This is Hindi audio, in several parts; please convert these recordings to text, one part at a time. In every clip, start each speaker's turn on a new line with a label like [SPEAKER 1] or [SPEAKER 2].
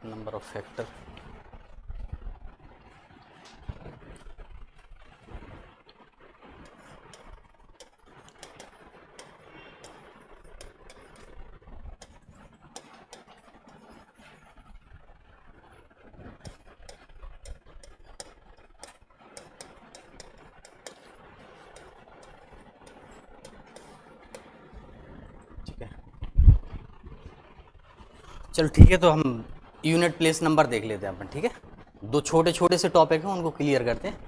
[SPEAKER 1] Number of factor. ठीक है, चलो ठीक है, तो हम यूनिट प्लेस नंबर देख लेते हैं अपन। ठीक है, दो छोटे छोटे से टॉपिक हैं, उनको क्लियर करते हैं।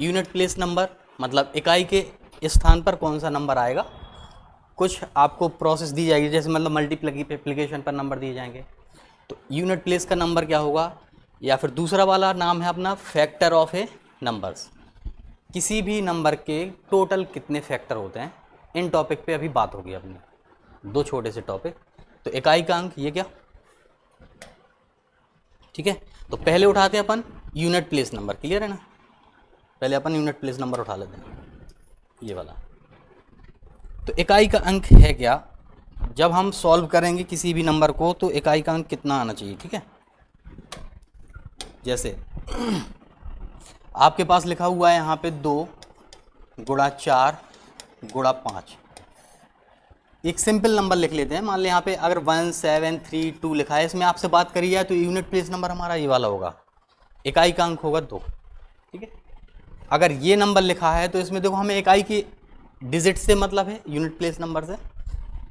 [SPEAKER 1] यूनिट प्लेस नंबर मतलब इकाई के स्थान पर कौन सा नंबर आएगा। कुछ आपको प्रोसेस दी जाएगी, जैसे मतलब मल्टीप्लिकेशन पर नंबर दिए जाएंगे, तो यूनिट प्लेस का नंबर क्या होगा। या फिर दूसरा वाला नाम है अपना फैक्टर ऑफ ए नंबर्स। किसी भी नंबर के टोटल कितने फैक्टर होते हैं, इन टॉपिक पे अभी बात होगी अपनी। दो छोटे से टॉपिक, तो इकाई का अंक ये क्या। ठीक है, तो पहले उठाते हैं अपन यूनिट प्लेस नंबर। क्लियर है ना, पहले अपन यूनिट प्लेस नंबर उठा लेते हैं, ये वाला। तो इकाई का अंक है क्या, जब हम सॉल्व करेंगे किसी भी नंबर को तो इकाई का अंक कितना आना चाहिए। ठीक है, जैसे आपके पास लिखा हुआ है यहाँ पे 2 गुणा 4 गुणा 5। एक सिंपल नंबर लिख लेते हैं, मान लें यहाँ पे अगर 1 7 3 2 लिखा है, इसमें आपसे बात करी जाए तो यूनिट प्लेस नंबर हमारा ये वाला होगा, इकाई का अंक होगा 2। ठीक है, अगर ये नंबर लिखा है तो इसमें देखो हमें इकाई की डिजिट से मतलब है, यूनिट प्लेस नंबर से।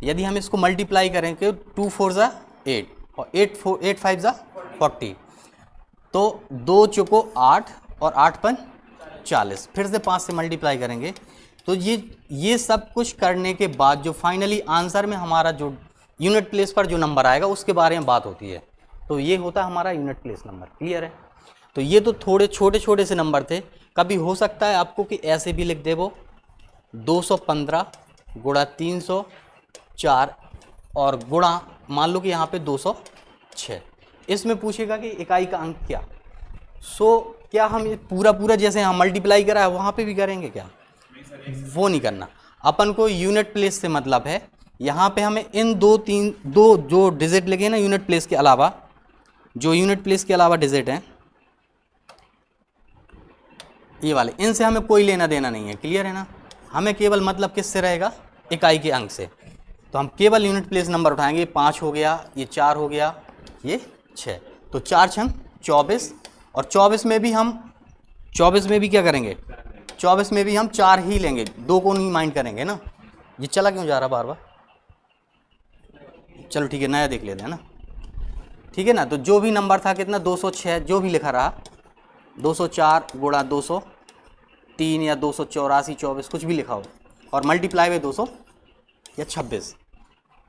[SPEAKER 1] यदि हम इसको मल्टीप्लाई करेंगे 2 4 ज़ा 8 और 8 5 ज़ा 40, तो 2 चौको 8 और 8 पन 40, फिर से 5 से मल्टीप्लाई करेंगे। तो ये सब कुछ करने के बाद जो फाइनली आंसर में हमारा जो यूनिट प्लेस पर जो नंबर आएगा उसके बारे में बात होती है, तो ये होता है हमारा यूनिट प्लेस नंबर। क्लियर है, तो ये तो थोड़े छोटे छोटे से नंबर थे। कभी हो सकता है आपको कि ऐसे भी लिख दे वो 215 गुणा 304 और गुणा मान लो कि यहाँ पे 206। इसमें पूछेगा कि इकाई का अंक क्या। क्या हम ये पूरा जैसे हम मल्टीप्लाई करा है वहाँ पे भी करेंगे क्या, वो नहीं करना। अपन को यूनिट प्लेस से मतलब है, यहाँ पे हमें इन दो जो डिजिट लिखे ना यूनिट प्लेस के अलावा, जो यूनिट प्लेस के अलावा डिजिट हैं ये वाले, इनसे हमें कोई लेना देना नहीं है। क्लियर है ना, हमें केवल मतलब किससे रहेगा, इकाई के अंक से। तो हम केवल यूनिट प्लेस नंबर उठाएंगे, 5 हो गया, ये 4 हो गया, ये 6, तो 4 छंग 24। और 24 में भी क्या करेंगे, 24 में भी हम 4 ही लेंगे, 2 को नहीं माइंड करेंगे ना। ये चला क्यों जा रहा बार बार, चलो ठीक है नया देख लेते हैं ना। ठीक है ना, तो जो भी नंबर था कितना 206, जो भी लिखा रहा 204 गुणा 203 या 284 24 कुछ भी लिखा हो, और मल्टीप्लाई में 200 या 26।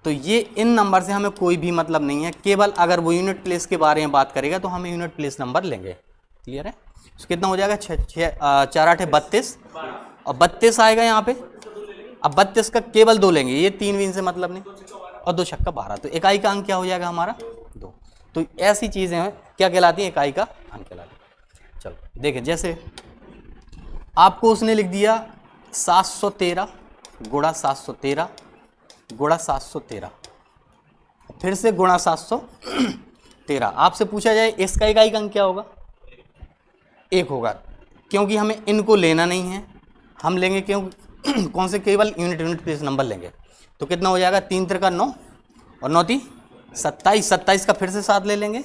[SPEAKER 1] तो ये इन नंबर से हमें कोई भी मतलब नहीं है, केवल अगर वो यूनिट प्लेस के बारे में बात करेगा तो हमें यूनिट प्लेस नंबर लेंगे। क्लियर है, तो कितना हो जाएगा 4 8 32 और 32 आएगा यहाँ पे। अब 32 का केवल 2 लेंगे, ये 3 भी से मतलब नहीं, और 2 छक्का 12, तो इकाई का अंक क्या हो जाएगा हमारा 2। तो ऐसी चीज़ें हैं क्या कहलाती हैं, इकाई का अंक कहलाती है। चलो देखिए, जैसे आपको उसने लिख दिया 713 गुणा 713 गुणा 713, फिर से गुणा 713। आपसे पूछा जाए इसका इकाई का अंक क्या होगा, 1 होगा, क्योंकि हमें इनको लेना नहीं है, हम लेंगे क्यों कौन से, केवल यूनिट प्लेस नंबर लेंगे। तो कितना हो जाएगा 3 3 9 और 9 3 27, 27 का फिर से 7 ले लेंगे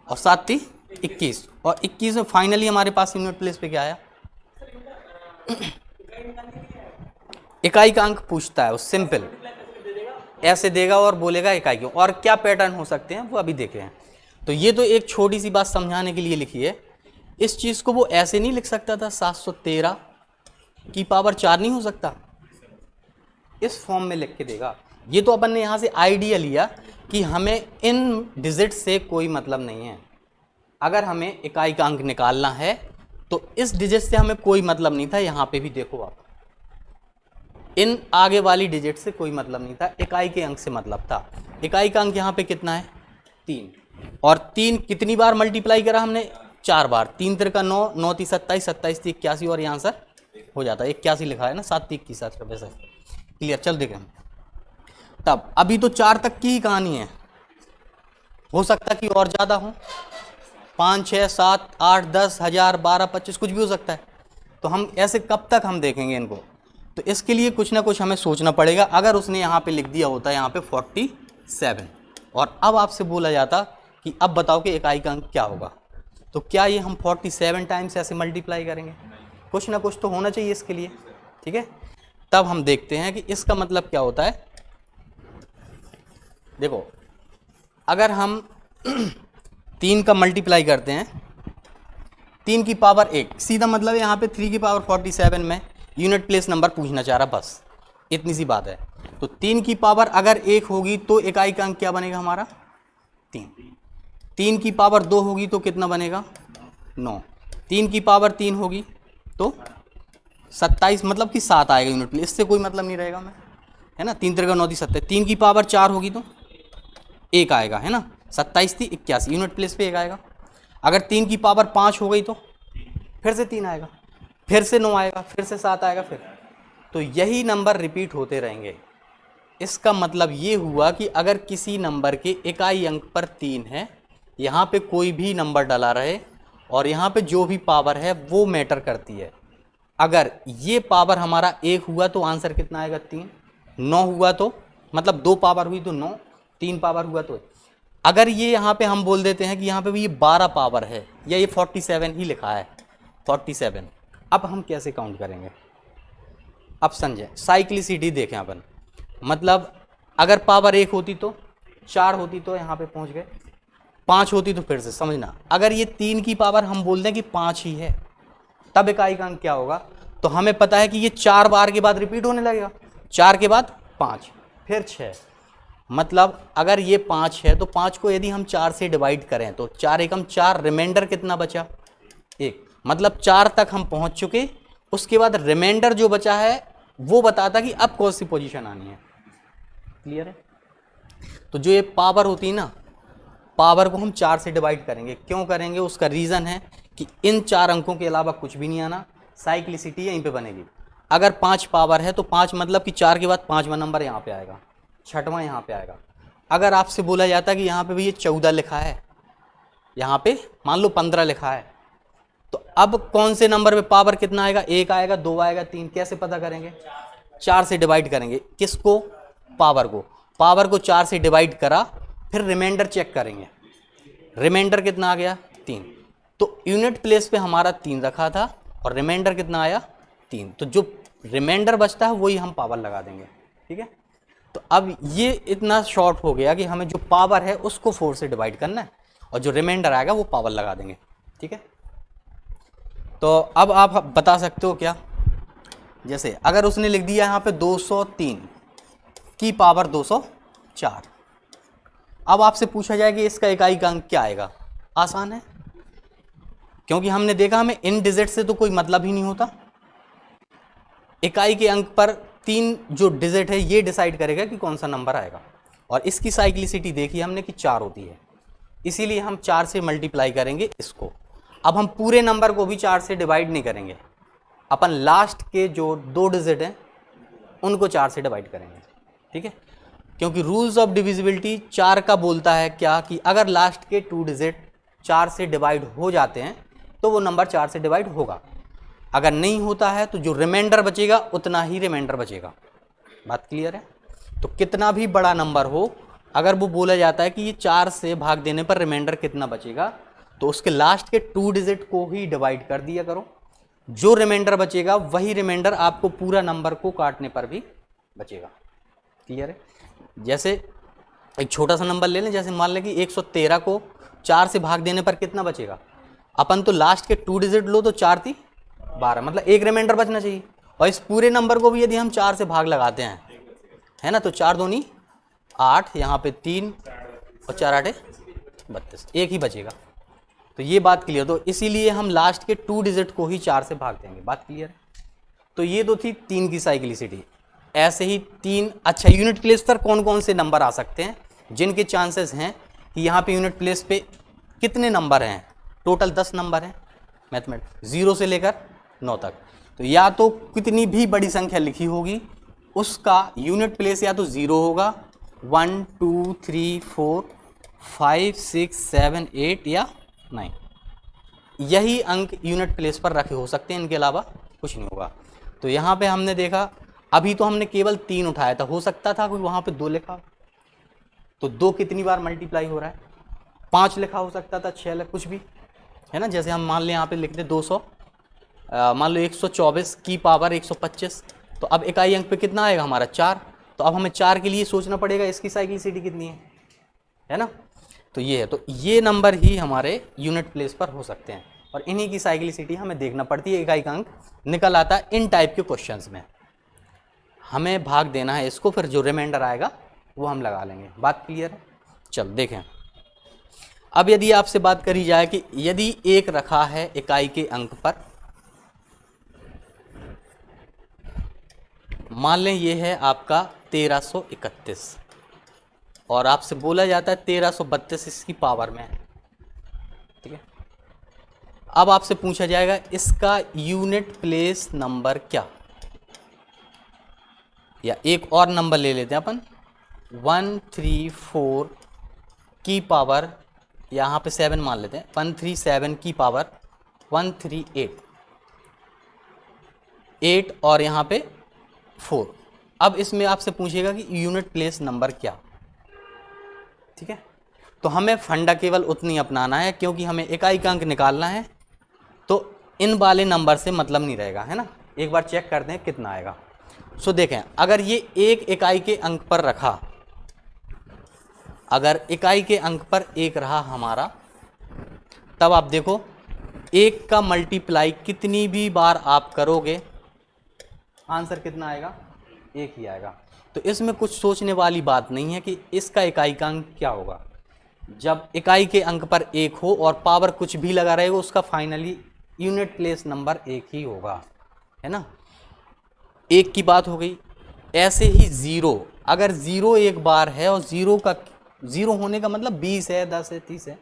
[SPEAKER 1] और 7 3 21, और 21 में फाइनली हमारे पास यूनिट प्लेस पे क्या आया, इकाई का अंक पूछता है वो, सिंपल ऐसे देगा और बोलेगा इकाई क्यों, और क्या पैटर्न हो सकते हैं वो अभी देखे हैं। तो ये तो एक छोटी सी बात समझाने के लिए लिखी है। इस चीज़ को वो ऐसे नहीं लिख सकता था, 713 की पावर 4 नहीं हो सकता, इस फॉर्म में लिख के देगा। ये तो अपन ने यहाँ से आइडिया लिया कि हमें इन डिजिट से कोई मतलब नहीं है, अगर हमें इकाई का अंक निकालना है तो इस डिजिट से हमें कोई मतलब नहीं था। यहाँ पे भी देखो आप, इन आगे वाली डिजिट से कोई मतलब नहीं था, इकाई के अंक से मतलब था। इकाई का अंक यहाँ पे कितना है 3, और 3 कितनी बार मल्टीप्लाई करा हमने, 4 बार। 3 3 का 9, 9 3 27, 27 3 81, और यहाँ आंसर हो जाता है 81 लिखा है ना, 7 3 21 वैसे। क्लियर, चल देखें तब। अभी तो 4 तक की ही कहानी है, हो सकता है कि और ज़्यादा हो, 5, 6, 7, 8, 10, 1000, 12, 25 कुछ भी हो सकता है। तो हम ऐसे कब तक हम देखेंगे इनको? तो इसके लिए कुछ ना कुछ हमें सोचना पड़ेगा। अगर उसने यहाँ पे लिख दिया होता है यहाँ पे 47 और अब आपसे बोला जाता कि अब बताओ कि इकाई का अंक क्या होगा, तो क्या ये हम 47 टाइम्स ऐसे मल्टीप्लाई करेंगे? कुछ ना कुछ तो होना चाहिए इसके लिए, ठीक है। तब हम देखते हैं कि इसका मतलब क्या होता है। देखो, अगर हम 3 का मल्टीप्लाई करते हैं 3 की पावर 1, सीधा मतलब यहाँ पे 3 की पावर 47 में यूनिट प्लेस नंबर पूछना चाह रहा, बस इतनी सी बात है। तो 3 की पावर अगर 1 होगी तो इकाई का अंक क्या बनेगा हमारा? 3। 3 की पावर 2 होगी तो कितना बनेगा? 9। 3 की पावर 3 होगी तो 27, मतलब कि 7 आएगा यूनिट प्लेस। इससे कोई मतलब नहीं रहेगा मैं, है ना। 3 3 9 27। 3 की पावर 4 होगी तो 1 आएगा, है ना। 27 थी 81, यूनिट प्लेस पे 1 आएगा। अगर 3 की पावर 5 हो गई तो फिर से 3 आएगा, फिर से 9 आएगा, फिर से 7 आएगा, फिर तो यही नंबर रिपीट होते रहेंगे। इसका मतलब ये हुआ कि अगर किसी नंबर के इकाई अंक पर 3 है, यहाँ पे कोई भी नंबर डाला रहे और यहाँ पे जो भी पावर है वो मैटर करती है। अगर ये पावर हमारा 1 हुआ तो आंसर कितना आएगा? 3। 9 हुआ तो मतलब 2 पावर हुई तो 9, 3 पावर हुआ तो। अगर ये यहाँ पे हम बोल देते हैं कि यहाँ पे भी ये 12 पावर है या ये 47 ही लिखा है 47, अब हम कैसे काउंट करेंगे? अब समझे, साइक्लिसिटी देखें अपन। मतलब अगर पावर 1 होती तो 4 होती तो यहाँ पे पहुँच गए, 5 होती तो फिर से समझना। अगर ये 3 की पावर हम बोल दें कि 5 ही है तब इकाई का अंक क्या होगा? तो हमें पता है कि ये 4 बार के बाद रिपीट होने लगेगा, 4 के बाद 5, फिर 6। मतलब अगर ये 5 है तो 5 को यदि हम 4 से डिवाइड करें तो 4 एकम 4, रिमाइंडर कितना बचा? 1। मतलब 4 तक हम पहुंच चुके, उसके बाद रिमाइंडर जो बचा है वो बताता कि अब कौन सी पोजीशन आनी है। क्लियर है? तो जो ये पावर होती है ना, पावर को हम 4 से डिवाइड करेंगे। क्यों करेंगे? उसका रीज़न है कि इन 4 अंकों के अलावा कुछ भी नहीं आना, साइक्लिसिटी यहीं पे बनेगी। अगर 5 पावर है तो 5 मतलब कि 4 के बाद 5वां नंबर यहाँ पे आएगा, 6वां यहाँ पे आएगा। अगर आपसे बोला जाता कि यहाँ पे भी ये 14 लिखा है, यहाँ पे मान लो 15 लिखा है, तो अब कौन से नंबर पे पावर कितना आएगा? 1 आएगा, 2 आएगा, 3? कैसे पता करेंगे? 4 से डिवाइड करेंगे। किसको? पावर को। पावर को 4 से डिवाइड करा, फिर रिमाइंडर चेक करेंगे, रिमाइंडर कितना आ गया? 3। तो यूनिट प्लेस पे हमारा 3 रखा था और रिमाइंडर कितना आया? 3। तो जो रिमाइंडर बचता है वही हम पावर लगा देंगे, ठीक है। तो अब ये इतना शॉर्ट हो गया कि हमें जो पावर है उसको 4 से डिवाइड करना है और जो रिमाइंडर आएगा वो पावर लगा देंगे, ठीक है। तो अब आप बता सकते हो क्या? जैसे अगर उसने लिख दिया यहाँ पे 203 की पावर 204, अब आपसे पूछा जाए कि इसका इकाई का अंक क्या आएगा? आसान है, क्योंकि हमने देखा हमें इन डिजिट से तो कोई मतलब ही नहीं होता। इकाई के अंक पर 3 जो डिजिट है ये डिसाइड करेगा कि कौन सा नंबर आएगा। और इसकी साइक्लिसिटी देखी हमने कि 4 होती है, इसीलिए हम 4 से मल्टीप्लाई करेंगे इसको। अब हम पूरे नंबर को भी 4 से डिवाइड नहीं करेंगे, अपन लास्ट के जो 2 डिजिट हैं उनको 4 से डिवाइड करेंगे, ठीक है। क्योंकि रूल्स ऑफ डिविजिबिलिटी 4 का बोलता है क्या कि अगर लास्ट के 2 डिजिट 4 से डिवाइड हो जाते हैं तो वो नंबर 4 से डिवाइड होगा। अगर नहीं होता है तो जो रिमाइंडर बचेगा उतना ही रिमाइंडर बचेगा। बात क्लियर है? तो कितना भी बड़ा नंबर हो, अगर वो बोला जाता है कि ये 4 से भाग देने पर रिमाइंडर कितना बचेगा, तो उसके लास्ट के 2 डिजिट को ही डिवाइड कर दिया करो। जो रिमाइंडर बचेगा वही रिमाइंडर आपको पूरा नंबर को काटने पर भी बचेगा। क्लियर है? जैसे एक छोटा सा नंबर ले लें, जैसे मान लें कि 113 को 4 से भाग देने पर कितना बचेगा? अपन तो लास्ट के 2 डिजिट लो तो 4 थी 12, मतलब एक रिमाइंडर बचना चाहिए। और इस पूरे नंबर को भी यदि हम 4 से भाग लगाते हैं, है ना, तो 4 दूनी 8, यहाँ पे 3 और 4 8 32, एक ही बचेगा। तो ये बात क्लियर। तो इसीलिए हम लास्ट के 2 डिजिट को ही 4 से भाग देंगे। बात क्लियर है? तो ये तो थी 3 की साइक्लिसिटी। ऐसे ही 3, अच्छा यूनिट प्लेस पर कौन कौन से नंबर आ सकते हैं जिनके चांसेस हैं कि यहाँ पे यूनिट प्लेस पे कितने नंबर हैं? टोटल 10 नंबर हैं मैथमेटिक्स, 0 से लेकर 9 तक। तो या तो कितनी भी बड़ी संख्या लिखी होगी उसका यूनिट प्लेस या तो 0 होगा, 1 2 3 4 5, 6, 7, 8 या 9, यही अंक यूनिट प्लेस पर रखे हो सकते हैं, इनके अलावा कुछ नहीं होगा। तो यहाँ पे हमने देखा, अभी तो हमने केवल 3 उठाया था, हो सकता था कोई वहाँ पे 2 लिखा, तो 2 कितनी बार मल्टीप्लाई हो रहा है, 5 लिखा हो सकता था, 6 कुछ भी, है ना। जैसे हम मान लें यहाँ पे लिखते 200, मान लो 124 की पावर 125, तो अब इकाई अंक पे कितना आएगा हमारा 4, तो अब हमें 4 के लिए सोचना पड़ेगा इसकी साइक्लिसिटी कितनी है ना। तो ये है, तो ये नंबर ही हमारे यूनिट प्लेस पर हो सकते हैं, और इन्हीं की साइक्लिसिटी हमें देखना पड़ती है। इकाई का अंक निकल आता है इन टाइप के क्वेश्चंस में, हमें भाग देना है इसको, फिर जो रिमाइंडर आएगा वो हम लगा लेंगे। बात क्लियर है? चल देखें, अब यदि आपसे बात करी जाए कि यदि 1 रखा है इकाई के अंक पर, मान लें ये है आपका 1331, और आपसे बोला जाता है 1332 इसकी पावर में है, ठीक है। अब आपसे पूछा जाएगा इसका यूनिट प्लेस नंबर क्या, या एक और नंबर ले लेते हैं अपन, 134 की पावर, यहाँ पे 7 मान लेते हैं, 137 की पावर 138, 8 और यहाँ पे 4। अब इसमें आपसे पूछेगा कि यूनिट प्लेस नंबर क्या, ठीक है। तो हमें फंडा केवल उतनी अपनाना है, क्योंकि हमें इकाई का अंक निकालना है, तो इन वाले नंबर से मतलब नहीं रहेगा, है ना। एक बार चेक करते हैं कितना आएगा। सो देखें, अगर ये 1 इकाई के अंक पर रखा, अगर इकाई के अंक पर 1 रहा हमारा, तब आप देखो 1 का मल्टीप्लाई कितनी भी बार आप करोगे, आंसर कितना आएगा, 1 ही आएगा। तो इसमें कुछ सोचने वाली बात नहीं है कि इसका इकाई का अंक क्या होगा। जब इकाई के अंक पर 1 हो और पावर कुछ भी लगा रहेगा, उसका फाइनली यूनिट प्लेस नंबर 1 ही होगा, है ना। 1 की बात हो गई। ऐसे ही 0, अगर 0 एक बार है, और 0 होने का मतलब 20 है, 10 है, 30 है,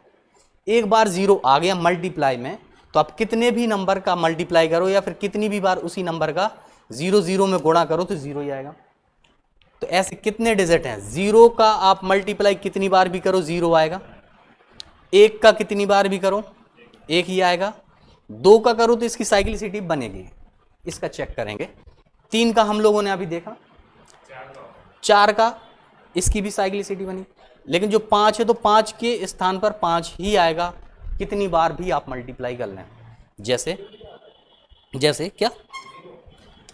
[SPEAKER 1] एक बार 0 आ गया मल्टीप्लाई में, तो आप कितने भी नंबर का मल्टीप्लाई करो, या फिर कितनी भी बार उसी नंबर का 0 0 में गुणा करो, तो 0 ही आएगा। तो ऐसे कितने डिजिट हैं, 0 का आप मल्टीप्लाई कितनी बार भी करो 0 आएगा, 1 का कितनी बार भी करो 1 ही आएगा, 2 का करो तो इसकी साइक्लिसिटी बनेगी, इसका चेक करेंगे। 3 का हम लोगों ने अभी देखा, 4 का इसकी भी साइक्लिसिटी बनी, लेकिन जो 5 है तो 5 के स्थान पर 5 ही आएगा, कितनी बार भी आप मल्टीप्लाई कर लें। जैसे क्या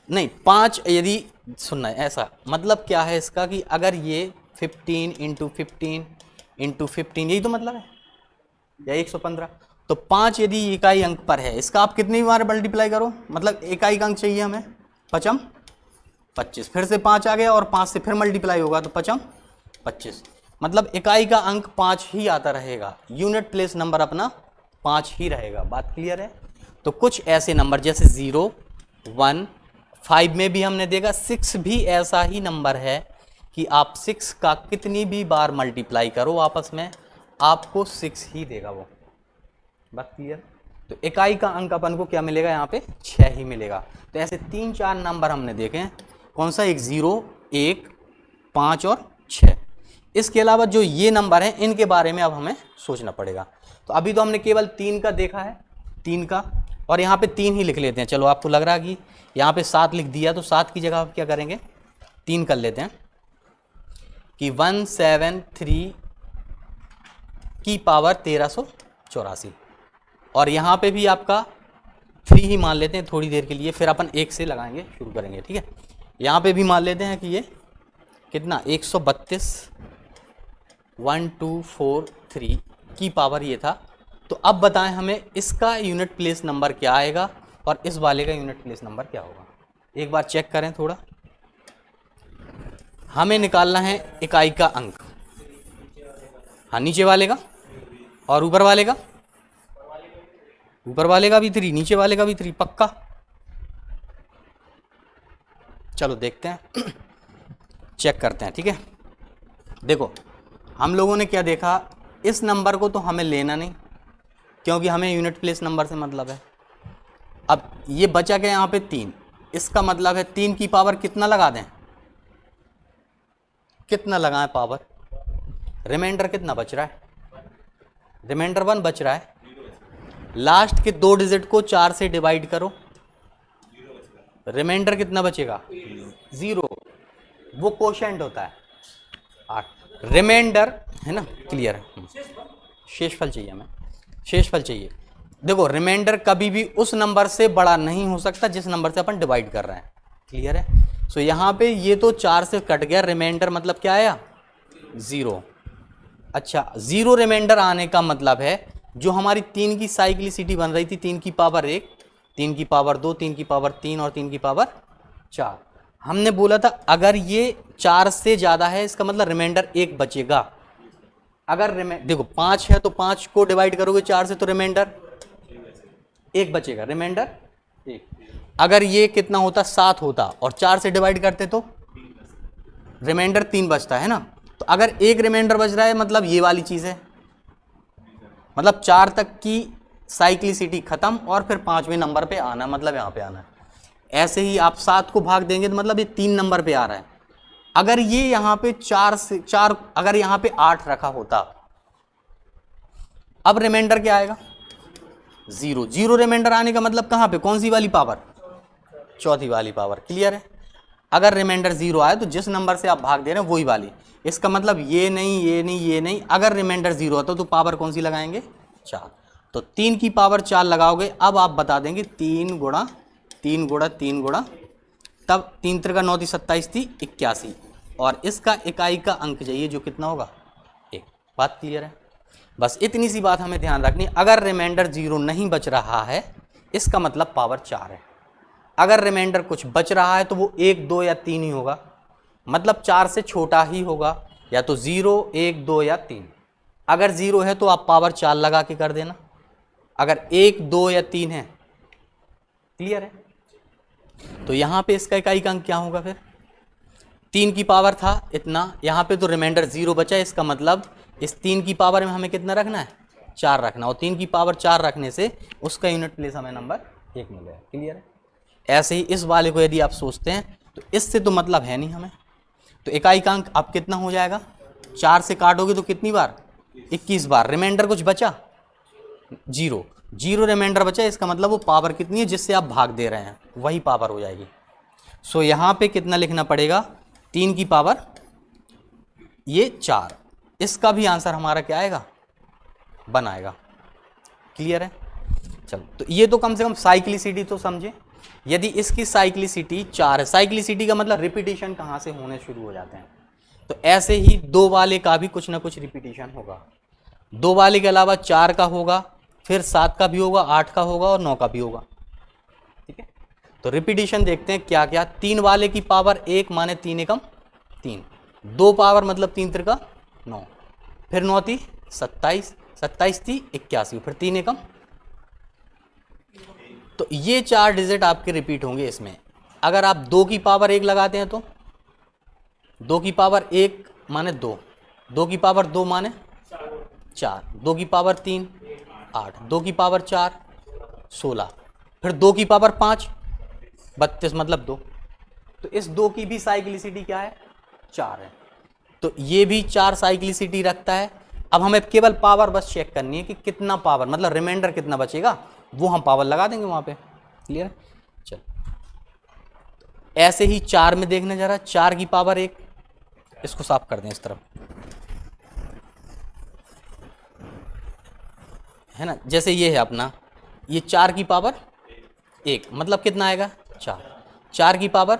[SPEAKER 1] नहीं, 5 यदि सुनना है, ऐसा मतलब क्या है इसका कि अगर ये 15 × 15 × 15, यही तो मतलब है, या 115, तो 5 यदि इकाई अंक पर है, इसका आप कितनी बार मल्टीप्लाई करो, मतलब इकाई का अंक चाहिए हमें 5 × 25, फिर से 5 आ गया और 5 से फिर मल्टीप्लाई होगा, तो 5 × 25, मतलब इकाई का अंक 5 ही आता रहेगा, यूनिट प्लेस नंबर अपना 5 ही रहेगा। बात क्लियर है? तो कुछ ऐसे नंबर जैसे 0, 1, 5 में भी हमने देखा, 6 भी ऐसा ही नंबर है कि आप 6 का कितनी भी बार मल्टीप्लाई करो आपस में, आपको 6 ही देगा वो। बात क्लियर? तो इकाई का अंक अपन को क्या मिलेगा, यहाँ पे 6 ही मिलेगा। तो ऐसे 3-4 नंबर हमने देखे हैं, कौन सा, एक 0, 1, 5 और 6। इसके अलावा जो ये नंबर हैं, इनके बारे में अब हमें सोचना पड़ेगा। तो अभी तो हमने केवल 3 का देखा है, 3 का, और यहाँ पे 3 ही लिख लेते हैं। चलो, आपको लग रहा है कि यहाँ पे 7 लिख दिया, तो 7 की जगह आप क्या करेंगे, 3 कर लेते हैं कि 173 की पावर 1384, और यहाँ पे भी आपका 3 ही मान लेते हैं थोड़ी देर के लिए, फिर अपन 1 से लगाएंगे, शुरू करेंगे, ठीक है। यहाँ पे भी मान लेते हैं कि ये कितना, 132 1243 की पावर ये था। तो अब बताएं हमें इसका यूनिट प्लेस नंबर क्या आएगा और इस वाले का यूनिट प्लेस नंबर क्या होगा। एक बार चेक करें थोड़ा, हमें निकालना है इकाई का अंक। हाँ, नीचे वाले का और ऊपर वाले का, ऊपर वाले का भी 3, नीचे वाले का भी 3, पक्का। चलो देखते हैं, चेक करते हैं, ठीक है। देखो, हम लोगों ने क्या देखा, इस नंबर को तो हमें लेना नहीं, क्योंकि हमें यूनिट प्लेस नंबर से मतलब है। अब ये बचा क्या यहाँ पे 3, इसका मतलब है 3 की पावर कितना लगा दें, कितना लगाएं पावर, रिमाइंडर कितना बच रहा है, रिमाइंडर 1 बच रहा है, लास्ट के 2 डिजिट को 4 से डिवाइड करो, रिमाइंडर कितना बचेगा 0, वो कोशेंट होता है 8, रिमाइंडर है ना, क्लियर है। शेषफल चाहिए हमें, शेषफल चाहिए। देखो रिमाइंडर कभी भी उस नंबर से बड़ा नहीं हो सकता जिस नंबर से अपन डिवाइड कर रहे हैं, क्लियर है। सो यहाँ पे ये तो 4 से कट गया, रिमाइंडर मतलब क्या आया 0। अच्छा 0 रिमाइंडर आने का मतलब है जो हमारी 3 की साइक्लिसिटी बन रही थी, 3 की पावर 1, 3 की पावर 2, 3 की पावर 3 और 3 की पावर 4, हमने बोला था अगर ये 4 से ज़्यादा है इसका मतलब रिमाइंडर 1 बचेगा। अगर देखो 5 है तो 5 को डिवाइड करोगे 4 से तो रिमाइंडर 1 बचेगा, रिमाइंडर 1। अगर ये कितना होता 7 होता और 4 से डिवाइड करते तो रिमाइंडर 3 बचता है ना। तो अगर 1 रिमाइंडर बच रहा है मतलब ये वाली चीज़ है, मतलब 4 तक की साइक्लिसिटी खत्म और फिर 5वें नंबर पे आना, मतलब यहाँ पे आना है। ऐसे ही आप 7 को भाग देंगे तो मतलब ये 3 नंबर पे आ रहा है। अगर ये यहाँ पे 4 अगर यहाँ पे 8 रखा होता, अब रिमाइंडर क्या आएगा 0। 0 रिमाइंडर आने का मतलब कहाँ पे, कौन सी वाली पावर, चौथी वाली पावर, क्लियर है। अगर रिमाइंडर 0 आए तो जिस नंबर से आप भाग दे रहे हैं वही वाली, इसका मतलब ये नहीं ये नहीं ये नहीं। अगर रिमाइंडर 0 आता तो पावर कौन सी लगाएंगे 4, तो 3 की पावर 4 लगाओगे। अब आप बता देंगे 3 गुणा 3 गुणा 3 गुणा, तब 3 3 9 थी 27 थी 81, और इसका इकाई का अंक चाहिए जो कितना होगा 1। बात क्लियर है। बस इतनी सी बात हमें ध्यान रखनी, अगर रिमाइंडर 0 नहीं बच रहा है इसका मतलब पावर 4 है। अगर रिमाइंडर कुछ बच रहा है तो वो 1 2 या 3 ही होगा, मतलब 4 से छोटा ही होगा, या तो 0 1 2 या 3। अगर 0 है तो आप पावर 4 लगा के कर देना, अगर 1 2 या 3 है, क्लियर है। तो यहाँ पे इसका इकाई का अंक क्या होगा, फिर 3 की पावर था इतना, यहाँ पे तो रिमाइंडर 0 बचा, इसका मतलब इस 3 की पावर में हमें कितना रखना है 4 रखना, और 3 की पावर 4 रखने से उसका यूनिट प्लेस हमें नंबर 1 मिलेगा, क्लियर है। ऐसे ही इस वाले को यदि आप सोचते हैं तो इससे तो मतलब है नहीं हमें, तो इकाई का अंक अब कितना हो जाएगा, 4 से काटोगे तो कितनी बार 21 बार, रिमाइंडर कुछ बचा 0, 0 रिमाइंडर बचा, इसका मतलब वो पावर कितनी है जिससे आप भाग दे रहे हैं वही पावर हो जाएगी। सो यहाँ पे कितना लिखना पड़ेगा 3 की पावर ये 4, इसका भी आंसर हमारा क्या आएगा 1 आएगा, क्लियर है। चलो तो ये तो कम से कम साइक्लिसिटी तो समझे। यदि इसकी साइक्लिसिटी 4 है, साइक्लिसिटी का मतलब रिपीटिशन कहाँ से होने शुरू हो जाते हैं, तो ऐसे ही 2 वाले का भी कुछ ना कुछ रिपीटिशन होगा। 2 वाले के अलावा 4 का होगा, फिर 7 का भी होगा, 8 का होगा और 9 का भी होगा, ठीक है। तो रिपीटिशन देखते हैं क्या क्या। 3 वाले की पावर 1 माने 3 एकम 3, 2 पावर मतलब 3 त्रिका 9, फिर 9 थी 27, 27 थी 81, फिर 3 एकम, तो ये 4 डिजिट आपके रिपीट होंगे इसमें। अगर आप 2 की पावर 1 लगाते हैं तो 2 की पावर 1 माने 2, 2 की पावर 2 माने 4, 2 की पावर 3 8, 2 की पावर 4 16, फिर 2 की पावर 5 32 मतलब 2, तो इस 2 की भी साइक्लिसिटी क्या है 4 है, तो ये भी 4 साइक्लिसिटी रखता है। अब हमें केवल पावर बस चेक करनी है कि कितना पावर, मतलब रिमाइंडर कितना बचेगा, वो हम पावर लगा देंगे वहां पे, क्लियर। चल ऐसे ही 4 में देखने जरा, 4 की पावर 1, इसको साफ कर दें इस तरफ, है ना। जैसे ये है अपना, ये 4 की पावर 1 मतलब कितना आएगा 4, 4 की पावर